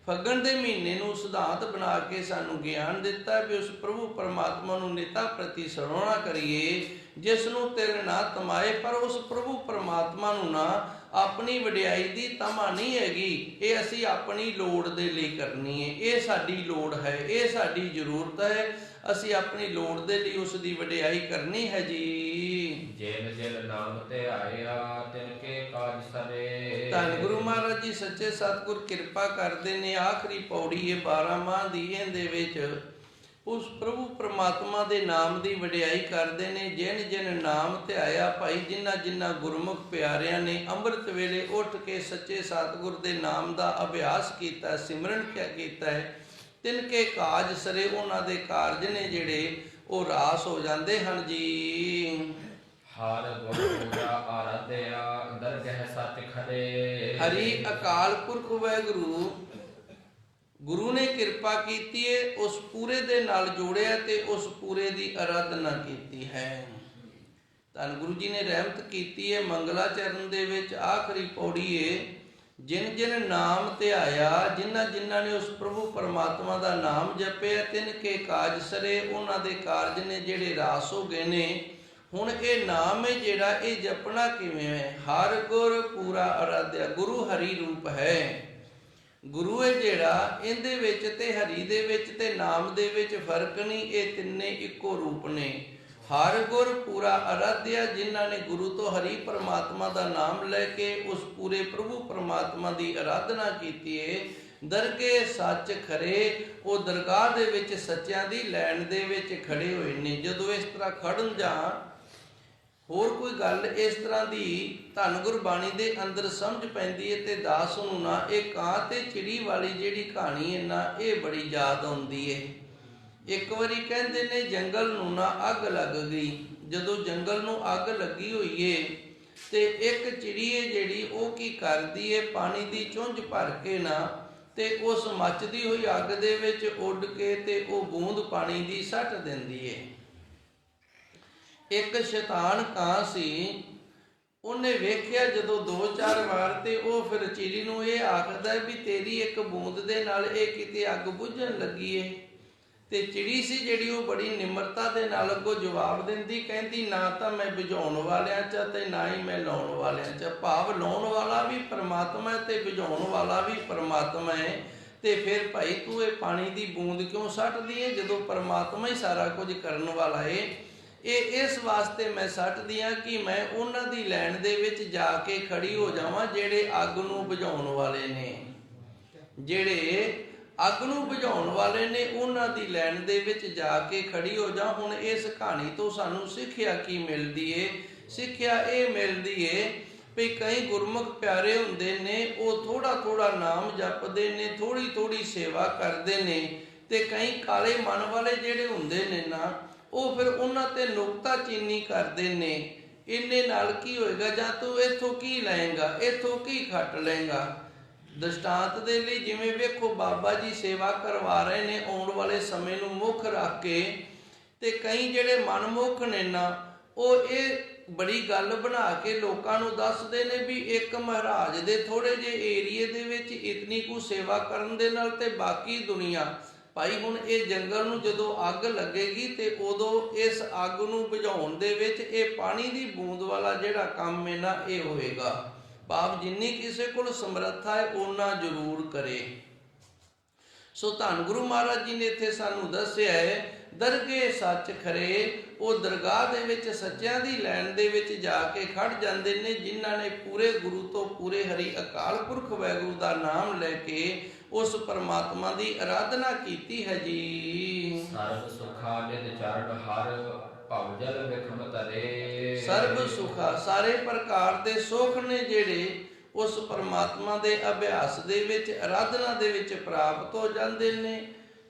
ਫੱਗਣ ਦੇ ਮਹੀਨੇ ਨੂੰ ਸਿਧਾਂਤ ਬਣਾ ਕੇ ਸਾਨੂੰ ਗਿਆਨ ਦਿੱਤਾ ਵੀ ਉਸ ਪ੍ਰਭੂ ਪਰਮਾਤਮਾ ਨੂੰ ਨਿਤਾ ਪ੍ਰਤੀ ਸਰਵਣਾ ਕਰੀਏ, ਜਿਸ ਨੂੰ ਤਿਲ ਨਾ ਤਮਾਏ। ਪਰ ਉਸ ਪ੍ਰਭੂ ਪਰਮਾਤਮਾ ਨੂੰ ਨਾ ਆਪਣੀ ਵਡਿਆਈ ਦੀ ਤਮਾ ਨਹੀਂ ਹੈਗੀ, ਇਹ ਅਸੀਂ ਆਪਣੀ ਲੋੜ ਦੇ ਲਈ ਕਰਨੀ ਹੈ। ਇਹ ਸਾਡੀ ਲੋੜ ਹੈ, ਇਹ ਸਾਡੀ ਜ਼ਰੂਰਤ ਹੈ, ਅਸੀਂ ਆਪਣੀ ਲੋੜ ਦੇ ਲਈ ਉਸ ਦੀ ਵਡਿਆਈ ਕਰਨੀ ਹੈ ਜੀ। ਜਿਨ ਜਿਨ ਨਾਮ ਧਿਆਇਆ ਤਿਨ ਕੇ ਕਾਜ ਸਰੇ। ਧੰਨ ਗੁਰੂ ਮਹਾਰਾਜ ਜੀ ਸੱਚੇ ਸਤਿਗੁਰ ਕਿਰਪਾ ਕਰਦੇ ਨੇ। ਆਖਰੀ ਪੌੜੀ ਹੈ 12ਵਾਂ ਦੀ, ਇਹਦੇ ਵਿੱਚ ਉਸ ਪ੍ਰਭੂ ਪਰਮਾਤਮਾ ਦੇ ਨਾਮ ਦੀ ਵਡਿਆਈ ਕਰਦੇ ਨੇ। ਜਿਨ ਜਿਨ ਨਾਮ ਧਿਆਇਆ, ਭਾਈ ਜਿਨ੍ਹਾਂ ਜਿਨ੍ਹਾਂ ਗੁਰਮੁਖ ਪਿਆਰਿਆਂ ਨੇ ਅੰਮ੍ਰਿਤ ਵੇਲੇ ਉੱਠ ਕੇ ਸੱਚੇ ਸਤਿਗੁਰ ਦੇ ਨਾਮ ਦਾ ਅਭਿਆਸ ਕੀਤਾ, ਸਿਮਰਨ ਕੀਤਾ ਹੈ, ਤਿਨ ਕੇ ਕਾਜ ਸਰੇ, ਉਹਨਾਂ ਦੇ ਕਾਰਜ ਨੇ ਜਿਹੜੇ ਉਹ ਰਾਸ ਹੋ ਜਾਂਦੇ ਹਨ ਜੀ। ਹਰ ਗੁਰ ਪੂਜਾ ਆਰਾਧਿਆ ਦਰਗਹਿ ਸੱਚ ਖੜੇ। ਹਰੀ ਅਕਾਲ ਪੁਰਖ ਵਾਹਿਗੁਰੂ ਗੁਰੂ ਨੇ ਕਿਰਪਾ ਕੀਤੀ ਹੈ, ਉਸ ਪੂਰੇ ਦੇ ਨਾਲ ਜੋੜਿਆ ਤੇ ਉਸ ਪੂਰੇ ਦੀ ਆਰਾਧਨਾ ਕੀਤੀ ਹੈ। ਧੰਨ ਗੁਰੂ ਜੀ ਨੇ ਰਹਿਮਤ ਕੀਤੀ ਹੈ। ਮੰਗਲਾਚਰਨ ਦੇ ਵਿੱਚ ਆਖਰੀ ਪੌੜੀ ਹੈ, ਜਿਨ ਜਿਨ ਨਾਮ ਧਿਆਇਆ, ਜਿਨ੍ਹਾਂ ਜਿਨ੍ਹਾਂ ਨੇ ਉਸ ਪ੍ਰਭੂ ਪਰਮਾਤਮਾ ਦਾ ਨਾਮ ਜਪਿਆ, ਤਿਨ ਕੇ ਕਾਜ ਸਰੇ, ਉਹਨਾਂ ਦੇ ਕਾਰਜ ਨੇ ਜਿਹੜੇ ਰਾਸ ਹੋ ਗਏ ਨੇ। ਹੁਣ ਇਹ ਨਾਮ ਹੈ ਜਿਹੜਾ, ਇਹ ਜਪਣਾ ਕਿਵੇਂ ਹੈ? ਹਰ ਗੁਰ ਪੂਰਾ ਆਰਾਧਿਆ, ਗੁਰੂ ਹਰੀ ਰੂਪ ਹੈ। ਗੁਰੂ ਹੈ ਜਿਹੜਾ, ਇਹਦੇ ਵਿੱਚ ਤੇ ਹਰੀ ਦੇ ਵਿੱਚ ਤੇ ਨਾਮ ਦੇ ਵਿੱਚ ਫਰਕ ਨਹੀਂ, ਇਹ ਤਿੰਨੇ ਇੱਕੋ ਰੂਪ ਨੇ। ਹਰ ਗੁਰ ਪੂਰਾ ਆਰਾਧਿਆ, ਜਿਨ੍ਹਾਂ ਨੇ ਗੁਰੂ ਤੋਂ ਹਰੀ ਪਰਮਾਤਮਾ ਦਾ ਨਾਮ ਲੈ ਕੇ ਉਸ ਪੂਰੇ ਪ੍ਰਭੂ ਪਰਮਾਤਮਾ ਦੀ ਆਰਾਧਨਾ ਕੀਤੀ ਹੈ। ਦਰਗੇ ਸੱਚ ਖਰੇ, ਉਹ ਦਰਗਾਹ ਦੇ ਵਿੱਚ ਸੱਚਿਆਂ ਦੀ ਲੈਣ ਦੇ ਵਿੱਚ ਖੜੇ ਹੋਏ ਨੇ। ਜਦੋਂ ਇਸ ਤਰ੍ਹਾਂ ਖੜਨ ਜਾਂ ਹੋਰ ਕੋਈ ਗੱਲ ਇਸ ਤਰ੍ਹਾਂ ਦੀ ਧੰਨ ਗੁਰਬਾਣੀ ਦੇ ਅੰਦਰ ਸਮਝ ਪੈਂਦੀ ਹੈ ਤੇ ਦਾਸ ਨੂੰ ਨਾ ਇਹ ਕਾਂ ਤੇ ਚਿੜੀ ਵਾਲੀ ਜਿਹੜੀ ਕਹਾਣੀ ਹੈ ਨਾ, ਇਹ ਬੜੀ ਯਾਦ ਆਉਂਦੀ ਹੈ। ਇੱਕ ਵਾਰੀ ਕਹਿੰਦੇ ਨੇ ਜੰਗਲ ਨੂੰ ਨਾ ਅੱਗ ਲੱਗ ਗਈ। ਜਦੋਂ ਜੰਗਲ ਨੂੰ ਅੱਗ ਲੱਗੀ ਹੋਈ ਏ ਤੇ ਇੱਕ ਚਿੜੀ ਹੈ ਜਿਹੜੀ, ਉਹ ਕੀ ਕਰਦੀ ਹੈ, ਪਾਣੀ ਦੀ ਚੁੰਝ ਭਰ ਕੇ ਨਾ ਤੇ ਉਸ ਮੱਚਦੀ ਹੋਈ ਅੱਗ ਦੇ ਵਿੱਚ ਉੱਡ ਕੇ ਤੇ ਉਹ ਬੂੰਦ ਪਾਣੀ ਦੀ ਸੱਟ ਦਿੰਦੀ ਹੈ। ਇੱਕ ਸ਼ੈਤਾਨ ਕਾਂ ਸੀ, ਉਹਨੇ ਵੇਖਿਆ ਜਦੋਂ 2-4 ਵਾਰ ਤੇ ਉਹ ਫਿਰ ਚਿੜੀ ਨੂੰ ਇਹ ਆਖਦਾ ਵੀ ਤੇਰੀ ਇੱਕ ਬੂੰਦ ਦੇ ਨਾਲ ਇਹ ਕਿਤੇ ਅੱਗ ਬੁਝਣ ਲੱਗੀ ਏ। ਤੇ ਚਿੜੀ ਸੀ ਜਿਹੜੀ, ਉਹ ਬੜੀ ਨਿਮਰਤਾ ਦੇ ਨਾਲ ਅੱਗੋਂ ਜਵਾਬ ਦਿੰਦੀ, ਕਹਿੰਦੀ ਨਾ ਤਾਂ ਮੈਂ ਬੁਝਾਉਣ ਵਾਲਿਆਂ 'ਚ ਤੇ ਨਾ ਹੀ ਮੈਂ ਲਾਉਣ ਵਾਲਿਆਂ 'ਚ। ਭਾਵ ਲਾਉਣ ਵਾਲਾ ਵੀ ਪਰਮਾਤਮਾ ਹੈ ਤੇ ਬੁਝਾਉਣ ਵਾਲਾ ਵੀ ਪਰਮਾਤਮਾ ਹੈ। ਤੇ ਫਿਰ ਭਾਈ ਤੂੰ ਇਹ ਪਾਣੀ ਦੀ ਬੂੰਦ ਕਿਉਂ ਸੱਟਦੀ ਹੈ ਜਦੋਂ ਪਰਮਾਤਮਾ ਹੀ ਸਾਰਾ ਕੁਝ ਕਰਨ ਵਾਲਾ ਏ? ਇਹ ਇਸ ਵਾਸਤੇ ਮੈਂ ਸੱਟਦੀ ਹਾਂ ਕਿ ਮੈਂ ਉਹਨਾਂ ਦੀ ਲੈਣ ਦੇ ਵਿੱਚ ਜਾ ਕੇ ਖੜੀ ਹੋ ਜਾਵਾਂ ਜਿਹੜੇ ਅੱਗ ਨੂੰ ਬੁਝਾਉਣ ਵਾਲੇ ਨੇ। ਜਿਹੜੇ ਅੱਗ ਨੂੰ ਬੁਝਾਉਣ ਵਾਲੇ ਨੇ ਉਹਨਾਂ ਦੀ ਲੈਣ ਦੇ ਵਿੱਚ ਜਾ ਕੇ ਖੜੀ ਹੋ ਜਾ। ਹੁਣ ਇਸ ਕਹਾਣੀ ਤੋਂ ਸਾਨੂੰ ਸਿੱਖਿਆ ਕੀ ਮਿਲਦੀ ਏ? ਸਿੱਖਿਆ ਇਹ ਮਿਲਦੀ ਏ ਵੀ ਕਈ ਗੁਰਮੁਖ ਪਿਆਰੇ ਹੁੰਦੇ ਨੇ, ਉਹ ਥੋੜਾ ਥੋੜਾ ਨਾਮ ਜਪਦੇ ਨੇ, ਥੋੜੀ ਥੋੜੀ ਸੇਵਾ ਕਰਦੇ ਨੇ। ਤੇ ਕਈ ਕਾਲੇ ਮਨ ਵਾਲੇ ਜਿਹੜੇ ਹੁੰਦੇ ਨੇ ਨਾ, ਉਹ ਫਿਰ ਉਹਨਾਂ ਤੇ ਨੁਕਤਾਚੀਨੀ ਕਰਦੇ ਨੇ। ਇੰਨੇ ਨਾਲ ਕੀ ਹੋਏਗਾ, ਜਾਂ ਤੂੰ ਇੱਥੋਂ ਕੀ ਲਏਗਾ, ਇੱਥੋਂ ਕੀ ਖੱਟ ਲਏਗਾ। ਦ੍ਰਿਸ਼ਟਾਂਤ ਦੇ ਲਈ ਜਿਵੇਂ ਵੇਖੋ ਬਾਬਾ ਜੀ ਸੇਵਾ ਕਰਵਾ ਰਹੇ ਨੇ ਆਉਣ ਵਾਲੇ ਸਮੇਂ ਨੂੰ ਮੁੱਖ ਰੱਖ ਕੇ, ਤੇ ਕਈ ਜਿਹੜੇ ਮਨਮੁਖ ਨੇ ਨਾ, ਉਹ ਇਹ ਬੜੀ ਗੱਲ ਬਣਾ ਕੇ ਲੋਕਾਂ ਨੂੰ ਦੱਸਦੇ ਨੇ ਵੀ ਇੱਕ ਮਹਾਰਾਜ ਦੇ ਥੋੜੇ ਜਿਹੇ ਏਰੀਏ ਦੇ ਵਿੱਚ ਇਤਨੀ ਕੁ ਸੇਵਾ ਕਰਨ ਦੇ ਨਾਲ ਤੇ ਬਾਕੀ ਦੁਨੀਆ। ਭਾਈ ਹੁਣ ਇਹ ਜੰਗਲ ਨੂੰ ਜਦੋਂ ਅੱਗ ਲੱਗੇਗੀ ਤੇ ਉਦੋਂ ਇਸ ਅੱਗ ਨੂੰ ਬੁਝਾਉਣ ਦੇ ਵਿੱਚ ਇਹ ਪਾਣੀ ਦੀ ਬੂੰਦ ਵਾਲਾ ਜਿਹੜਾ ਕੰਮ ਹੈ ਨਾ, ਇਹ ਹੋਏਗਾ। ਭਾਵ ਜਿੰਨੀ ਕਿਸੇ ਕੋਲ ਸਮਰੱਥਾ ਹੈ ਓਨਾ ਜ਼ਰੂਰ ਕਰੇ। ਸੋ ਧੰਨ ਗੁਰੂ ਮਹਾਰਾਜ ਜੀ ਨੇ ਇੱਥੇ ਸਾਨੂੰ ਦੱਸਿਆ ਹੈ, ਦਰਗੇ ਸੱਚ ਖਰੇ, ਉਹ ਦਰਗਾਹ ਦੇ ਵਿੱਚ ਸੱਚਿਆਂ ਦੀ ਲੈਣ ਦੇ ਵਿੱਚ ਜਾ ਕੇ ਖੜ ਜਾਂਦੇ ਨੇ, ਜਿਨ੍ਹਾਂ ਨੇ ਪੂਰੇ ਗੁਰੂ ਤੋਂ ਪੂਰੇ ਹਰੀ ਅਕਾਲ ਪੁਰਖ ਵਾਹਿਗੁਰੂ ਦਾ ਨਾਮ ਲੈ ਕੇ ਉਸ ਪਰਮਾਤਮਾ ਦੀ ਆਰਾਧਨਾ ਕੀਤੀ ਹੈ ਜੀ। ਸਰਬ ਸੁਖਾ ਨਿਤ ਚਰਨ ਹਰ ਭਵ ਜਲ ਵਿਖਮ ਤਰੇ। ਸਰਬ ਸੁਖਾ, ਸਾਰੇ ਪ੍ਰਕਾਰ ਦੇ ਸੁਖ ਨੇ ਜਿਹੜੇ ਉਸ ਪਰਮਾਤਮਾ ਦੇ ਅਭਿਆਸ ਦੇ ਵਿੱਚ, ਆਰਾਧਨਾ ਦੇ ਵਿੱਚ ਪ੍ਰਾਪਤ ਹੋ ਜਾਂਦੇ ਨੇ।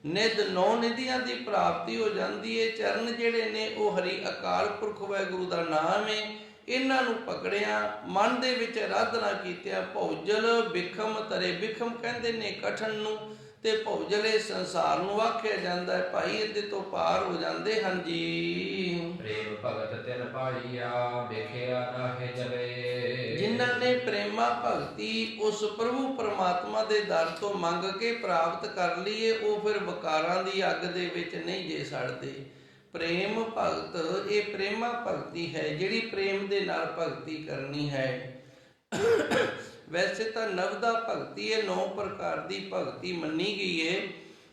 ਨਿਧ 9 ਨਿਧੀਆਂ ਦੀ ਪ੍ਰਾਪਤੀ ਹੋ ਜਾਂਦੀ ਹੈ। ਚਰਨ ਜਿਹੜੇ ਨੇ ਉਹ ਹਰੀ ਅਕਾਲ ਪੁਰਖ ਵਾਹਿਗੁਰੂ ਦਾ ਨਾਮ ਹੈ। ਇਹਨਾਂ ਨੂੰ ਪਕੜਿਆ, ਮਨ ਦੇ ਵਿੱਚ ਆਰਾਧਨਾ ਕੀਤਿਆ, ਭੌਜਲ ਬਿਖਮ ਤਰੇ। ਬਿਖਮ ਕਹਿੰਦੇ ਨੇ ਕਠਨ ਨੂੰ, ਤੇ ਭੌਜਲ ਇਹ ਸੰਸਾਰ ਨੂੰ ਆਖਿਆ ਜਾਂਦਾ ਹੈ। ਭਾਈ ਇਹਦੇ ਤੋਂ ਪਾਰ ਹੋ ਜਾਂਦੇ ਹਨ ਜੀ। ਪ੍ਰੇਮ ਭਗਤ ਤਿਨ ਪਾਈਆ ਵੇਖਿਆ ਨਾਹਿ ਜਲੇ। ਜਿਨ੍ਹਾਂ ਨੇ ਪ੍ਰੇਮਾ ਭਗਤੀ ਉਸ ਪ੍ਰਭੂ ਪਰਮਾਤਮਾ ਦੇ ਦਰ ਤੋਂ ਮੰਗ ਕੇ ਪ੍ਰਾਪਤ ਕਰ ਲਈਏ, ਉਹ ਫਿਰ ਵਿਕਾਰਾਂ ਦੀ ਅੱਗ ਦੇ ਵਿੱਚ ਨਹੀਂ ਜੇ ਸੜਦੇ। ਪ੍ਰੇਮ ਭਗਤ, ਇਹ ਪ੍ਰੇਮਾ ਭਗਤੀ ਹੈ ਜਿਹੜੀ ਪ੍ਰੇਮ ਦੇ ਨਾਲ ਭਗਤੀ ਕਰਨੀ ਹੈ। ਵੈਸੇ ਤਾਂ ਨਵਦਾ ਭਗਤੀ ਇਹ 9 ਪ੍ਰਕਾਰ ਦੀ ਭਗਤੀ ਮੰਨੀ ਗਈ ਹੈ,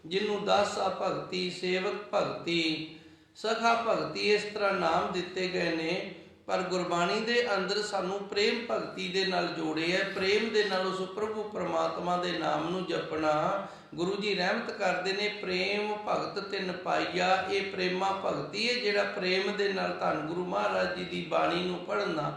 ਜਿਹਨੂੰ ਦਾਸਾ ਭਗਤੀ, ਸੇਵਕ ਭਗਤੀ, ਸਖਾ ਭਗਤੀ ਇਸ ਤਰ੍ਹਾਂ ਨਾਮ ਦਿੱਤੇ ਗਏ ਨੇ। ਪਰ ਗੁਰਬਾਣੀ ਦੇ ਅੰਦਰ ਸਾਨੂੰ ਪ੍ਰੇਮ ਭਗਤੀ ਦੇ ਨਾਲ ਜੋੜਿਆ। ਪ੍ਰੇਮ ਦੇ ਨਾਲ ਉਸ ਪ੍ਰਭੂ ਪਰਮਾਤਮਾ ਦੇ ਨਾਮ ਨੂੰ ਜਪਣਾ। ਗੁਰੂ ਜੀ ਰਹਿਮਤ ਕਰਦੇ ਨੇ, ਪ੍ਰੇਮ ਭਗਤ ਤਿਨ ਪਾਈਆ। ਇਹ ਪ੍ਰੇਮਾ ਭਗਤੀ ਹੈ, ਜਿਹੜਾ ਪ੍ਰੇਮ ਦੇ ਨਾਲ ਧੰਨ ਗੁਰੂ ਮਹਾਰਾਜ ਜੀ ਦੀ ਬਾਣੀ ਨੂੰ ਪੜ੍ਹਨਾ,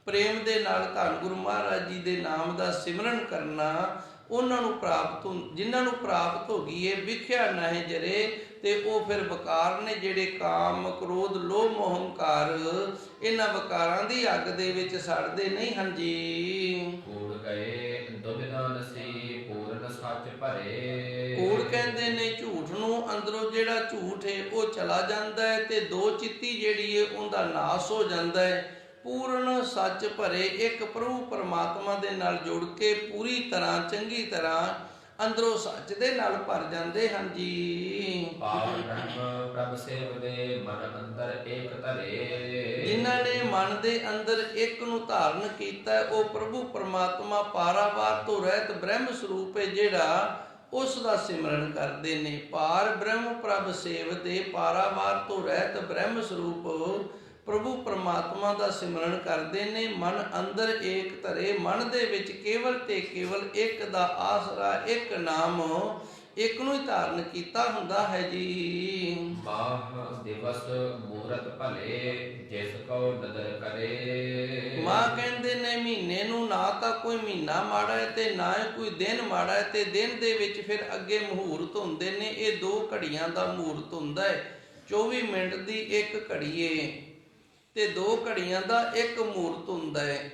ਪ੍ਰੇਮ ਦੇ ਨਾਲ ਧੰਨ ਗੁਰੂ ਮਹਾਰਾਜ ਜੀ ਦੇ ਨਾਮ ਦਾ ਸਿਮਰਨ ਕਰਨਾ, ਉਹਨਾਂ ਨੂੰ ਪ੍ਰਾਪਤ ਜਿਨ੍ਹਾਂ ਨੂੰ ਪ੍ਰਾਪਤ ਹੋ ਗਈ ਹੈ ਵਿਖਿਆ ਨਾਹੀਂ ਜਰੇ, ਤੇ ਉਹ ਫਿਰ ਵਿਕਾਰ ਨੇ ਜਿਹੜੇ ਕਾਮ, ਕ੍ਰੋਧ, ਲੋਭ, ਮੋਹ, ਹੰਕਾਰ, ਇਹਨਾਂ ਵਿਕਾਰਾਂ ਦੀ ਅੱਗ ਦੇ ਵਿੱਚ ਸੜਦੇ ਨਹੀਂ ਹਨ ਜੀ। ਕੂੜ ਗਏ ਦੁਬਿਧਾ ਨਸੀ ਪੂਰਨ ਸੱਚ ਭਰੇ। ਕੂੜ ਕਹਿੰਦੇ ਨੇ ਝੂਠ ਨੂੰ, ਅੰਦਰੋਂ ਜਿਹੜਾ ਝੂਠ ਹੈ ਉਹ ਚਲਾ ਜਾਂਦਾ ਹੈ ਤੇ ਦੋ ਚਿੱਤੀ ਜਿਹੜੀ ਹੈ ਉਹਦਾ ਨਾਸ ਹੋ ਜਾਂਦਾ ਹੈ। ਪੂਰਨ ਸੱਚ ਭਰੇ, ਇੱਕ ਪ੍ਰਭੂ ਪਰਮਾਤਮਾ ਦੇ ਨਾਲ ਜੁੜ ਕੇ ਪੂਰੀ ਤਰ੍ਹਾਂ ਚੰਗੀ ਤਰ੍ਹਾਂ ਅੰਦਰੋਂ ਸੱਚ ਦੇ ਨਾਲ ਭਰ ਜਾਂਦੇ ਹਨ ਜੀ। ਪਾਵ ਬ੍ਰਹਮ ਪ੍ਰਭ ਸੇਵਦੇ ਮਨ ਅੰਦਰ ਏਕ ਧਰੇ। ਜਿਨ੍ਹਾਂ ਨੇ ਮਨ ਦੇ ਅੰਦਰ ਇੱਕ ਨੂੰ ਧਾਰਨ ਕੀਤਾ, ਉਹ ਪ੍ਰਭੂ ਪਰਮਾਤਮਾ ਪਾਰਾਵਾਰ ਤੋਂ ਰਹਿਤ ਬ੍ਰਹਮ ਸਰੂਪ ਹੈ ਜਿਹੜਾ, ਉਸ ਦਾ ਸਿਮਰਨ ਕਰਦੇ ਨੇ। ਪਾਰ ਬ੍ਰਹਮ ਪ੍ਰਭ ਸੇਵਦੇ, ਪਾਰਾਵਾਰ ਤੋਂ ਰਹਿਤ ਬ੍ਰਹਮ ਸਰੂਪ ਪ੍ਰਭੂ ਪਰਮਾਤਮਾ ਦਾ ਸਿਮਰਨ ਕਰਦੇ ਨੇ। ਮਨ ਅੰਦਰ ਏਕ ਧਰੇ, ਮਨ ਦੇ ਵਿੱਚ ਕੇਵਲ ਤੇ ਕੇਵਲ ਇੱਕ ਦਾ ਆਸਰਾ, ਇੱਕ ਨਾਮ, ਇੱਕ ਨੂੰ ਹੀ ਧਾਰਨ ਕੀਤਾ ਹੁੰਦਾ ਹੈ ਜੀ। ਮਾਹ ਦਿਵਸ ਮੂਰਤ ਭਲੇ ਜਿਸ ਕੋ ਨਦਰ ਕਰੇ। ਮਾਂ ਕਹਿੰਦੇ ਨੇ ਮਹੀਨੇ ਨੂੰ ਨਾ ਤਾਂ ਕੋਈ ਮਹੀਨਾ ਮਾੜਾ ਹੈ ਤੇ ਨਾ ਹੀ ਕੋਈ ਦਿਨ ਮਾੜਾ ਹੈ, ਤੇ ਦਿਨ ਦੇ ਵਿੱਚ ਫਿਰ ਅੱਗੇ ਮਹੂਰਤ ਹੁੰਦੇ ਨੇ। ਇਹ 2 ਘੜੀਆਂ ਦਾ ਮਹੂਰਤ ਹੁੰਦਾ ਹੈ। 24 ਮਿੰਟ ਦੀ ਇੱਕ ਘੜੀ ਏ ਤੇ 2 ਘੜੀਆਂ ਦਾ ਇੱਕ ਮਹੂਰਤ ਹੁੰਦਾ ਹੈ।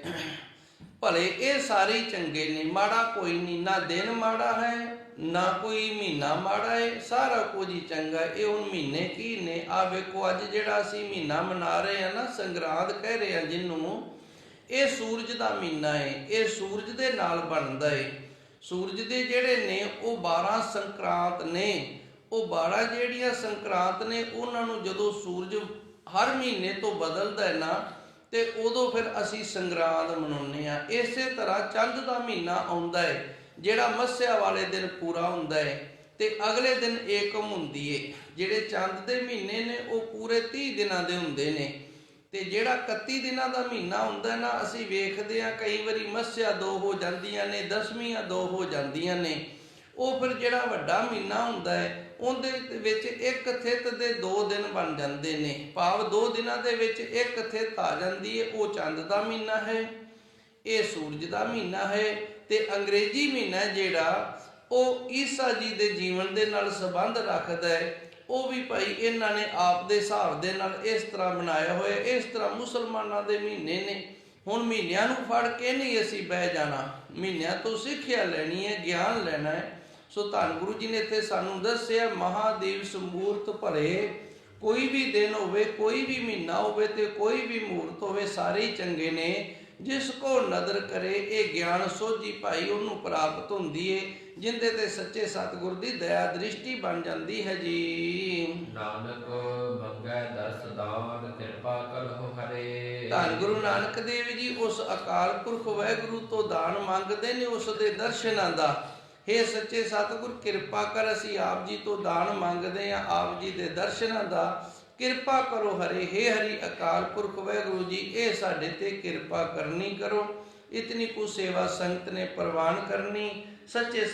ਭਲੇ ਇਹ ਸਾਰੇ ਚੰਗੇ ਨੇ, ਮਾੜਾ ਕੋਈ ਨਹੀਂ, ਨਾ ਦਿਨ ਮਾੜਾ ਹੈ ਨਾ ਕੋਈ ਮਹੀਨਾ ਮਾੜਾ ਹੈ, ਸਾਰਾ ਕੁਝ ਹੀ ਚੰਗਾ ਹੈ। ਇਹ ਹੁਣ ਮਹੀਨੇ ਕੀ ਨੇ, ਆ ਵੇਖੋ ਅੱਜ ਜਿਹੜਾ ਅਸੀਂ ਮਹੀਨਾ ਮਨਾ ਰਹੇ ਹਾਂ ਨਾ, ਸੰਗਰਾਂਦ ਕਹਿ ਰਹੇ ਹਾਂ ਜਿਹਨੂੰ, ਇਹ ਸੂਰਜ ਦਾ ਮਹੀਨਾ ਹੈ। ਇਹ ਸੂਰਜ ਦੇ ਨਾਲ ਬਣਦਾ ਹੈ। ਸੂਰਜ ਦੇ ਜਿਹੜੇ ਨੇ ਉਹ 12 ਸੰਕਰਾਂਤ ਨੇ। ਉਹ 12 ਜਿਹੜੀਆਂ ਸੰਕਰਾਂਤ ਨੇ, ਉਹਨਾਂ ਨੂੰ ਜਦੋਂ ਸੂਰਜ ਹਰ ਮਹੀਨੇ ਤੋਂ ਬਦਲਦਾ ਹੈ ਨਾ, ਤੇ ਉਦੋਂ ਫਿਰ ਅਸੀਂ ਸੰਗਰਾਂਦ ਮਨਾਉਂਦੇ ਹਾਂ। ਇਸੇ ਤਰ੍ਹਾਂ ਚੰਦ ਦਾ ਮਹੀਨਾ ਆਉਂਦਾ ਹੈ, ਜਿਹੜਾ ਮੱਸਿਆ ਵਾਲੇ ਦਿਨ ਪੂਰਾ ਹੁੰਦਾ ਹੈ, ਤੇ ਅਗਲੇ ਦਿਨ ਏਕਮ ਹੁੰਦੀ ਹੈ। ਜਿਹੜੇ ਚੰਦ ਦੇ ਮਹੀਨੇ ਨੇ ਉਹ ਪੂਰੇ 30 ਦਿਨਾਂ ਦੇ ਹੁੰਦੇ ਨੇ, ਤੇ ਜਿਹੜਾ 31 ਦਿਨਾਂ ਦਾ ਮਹੀਨਾ ਹੁੰਦਾ ਨਾ, ਅਸੀਂ ਵੇਖਦੇ ਹਾਂ ਕਈ ਵਾਰੀ ਮੱਸਿਆ 2 ਹੋ ਜਾਂਦੀਆਂ ਨੇ, ਦਸਵੀਆਂ 2 ਹੋ ਜਾਂਦੀਆਂ ਨੇ। ਉਹ ਫਿਰ ਜਿਹੜਾ ਵੱਡਾ ਮਹੀਨਾ ਹੁੰਦਾ ਹੈ ਉਹਦੇ ਵਿੱਚ ਇੱਕ ਥਿੱਤ ਦੇ 2 ਦਿਨ ਬਣ ਜਾਂਦੇ ਨੇ, ਭਾਵ 2 ਦਿਨਾਂ ਦੇ ਵਿੱਚ ਇੱਕ ਥਿੱਤ ਆ ਜਾਂਦੀ ਹੈ। ਉਹ ਚੰਦ ਦਾ ਮਹੀਨਾ ਹੈ, ਇਹ ਸੂਰਜ ਦਾ ਮਹੀਨਾ ਹੈ। ਤੇ ਅੰਗਰੇਜ਼ੀ ਮਹੀਨਾ ਜਿਹੜਾ ਉਹ ਈਸਾ ਜੀ ਦੇ ਜੀਵਨ ਦੇ ਨਾਲ ਸੰਬੰਧ ਰੱਖਦਾ ਹੈ। ਉਹ ਵੀ ਭਾਈ ਇਹਨਾਂ ਨੇ ਆਪ ਦੇ ਹਿਸਾਬ ਦੇ ਨਾਲ ਇਸ ਤਰ੍ਹਾਂ ਬਣਾਇਆ ਹੋਇਆ। ਇਸ ਤਰ੍ਹਾਂ ਮੁਸਲਮਾਨਾਂ ਦੇ ਮਹੀਨੇ ਨੇ। ਹੁਣ ਮਹੀਨਿਆਂ ਨੂੰ ਫੜ ਕੇ ਨਹੀਂ ਅਸੀਂ ਬਹਿ ਜਾਣਾ, ਮਹੀਨਿਆਂ ਤੋਂ ਸਿੱਖਿਆ ਲੈਣੀ ਹੈ, ਗਿਆਨ ਲੈਣਾ ਹੈ। ਸੋ ਧੰਨ ਗੁਰੂ ਜੀ ਨੇ ਇੱਥੇ ਸਾਨੂੰ ਦੱਸਿਆ, ਮਹਾਦੇਵ ਮੂਰਤ ਭਰੇ। ਕੋਈ ਵੀ ਦਿਨ ਹੋਵੇ, ਕੋਈ ਵੀ ਮਹੀਨਾ ਹੋਵੇ ਤੇ ਕੋਈ ਵੀ ਮੂਰਤ ਹੋਵੇ, ਸਾਰੇ ਹੀ ਚੰਗੇ ਨੇ। ਜਿਸ ਕੋ ਨਦਰ ਕਰੇ, ਇਹ ਗਿਆਨ ਸੋਝੀ ਭਾਈ ਉਹਨੂੰ ਪ੍ਰਾਪਤ ਹੁੰਦੀ ਏ, ਜਿੰਦੇ ਤੇ ਸੱਚੇ ਸਤਿਗੁਰ ਦੀ ਦਇਆ ਦ੍ਰਿਸ਼ਟੀ ਬਣ ਜਾਂਦੀ ਹੈ ਜੀ। ਨਾਨਕ ਮੰਗੈ ਦਰਸ ਦਾਨ ਕਿਰਪਾ ਕਰਹੁ ਹਰੇ। ਧੰਨ ਗੁਰੂ ਨਾਨਕ ਦੇਵ ਜੀ ਉਸ ਅਕਾਲ ਪੁਰਖ ਵਾਹਿਗੁਰੂ ਤੋਂ ਦਾਨ ਮੰਗਦੇ ਨੇ, ਉਸ ਦੇ ਦਰਸ਼ਨਾਂ ਦਾ। ਹੇ ਸੱਚੇ ਸਤਿਗੁਰ ਕਿਰਪਾ ਕਰ, ਅਸੀਂ ਆਪ ਜੀ ਤੋਂ ਦਾਨ ਮੰਗਦੇ ਹਾਂ, ਆਪ ਜੀ ਦੇ ਦਰਸ਼ਨਾਂ ਦਾ। ਕਿਰਪਾ ਕਰੋ ਹਰੇ, ਹੇ ਹਰੀ ਅਕਾਲ ਪੁਰਖ ਵਾਹਿਗੁਰੂ ਜੀ, ਇਹ ਸਾਡੇ ਤੇ ਕਿਰਪਾ ਕਰਨੀ ਕਰੋ। ਇਤਨੀ ਕੁ ਸੇਵਾ ਸੰਗਤ ਨੇ ਪ੍ਰਵਾਨ ਕਰਨੀ। ਸੱਚੇ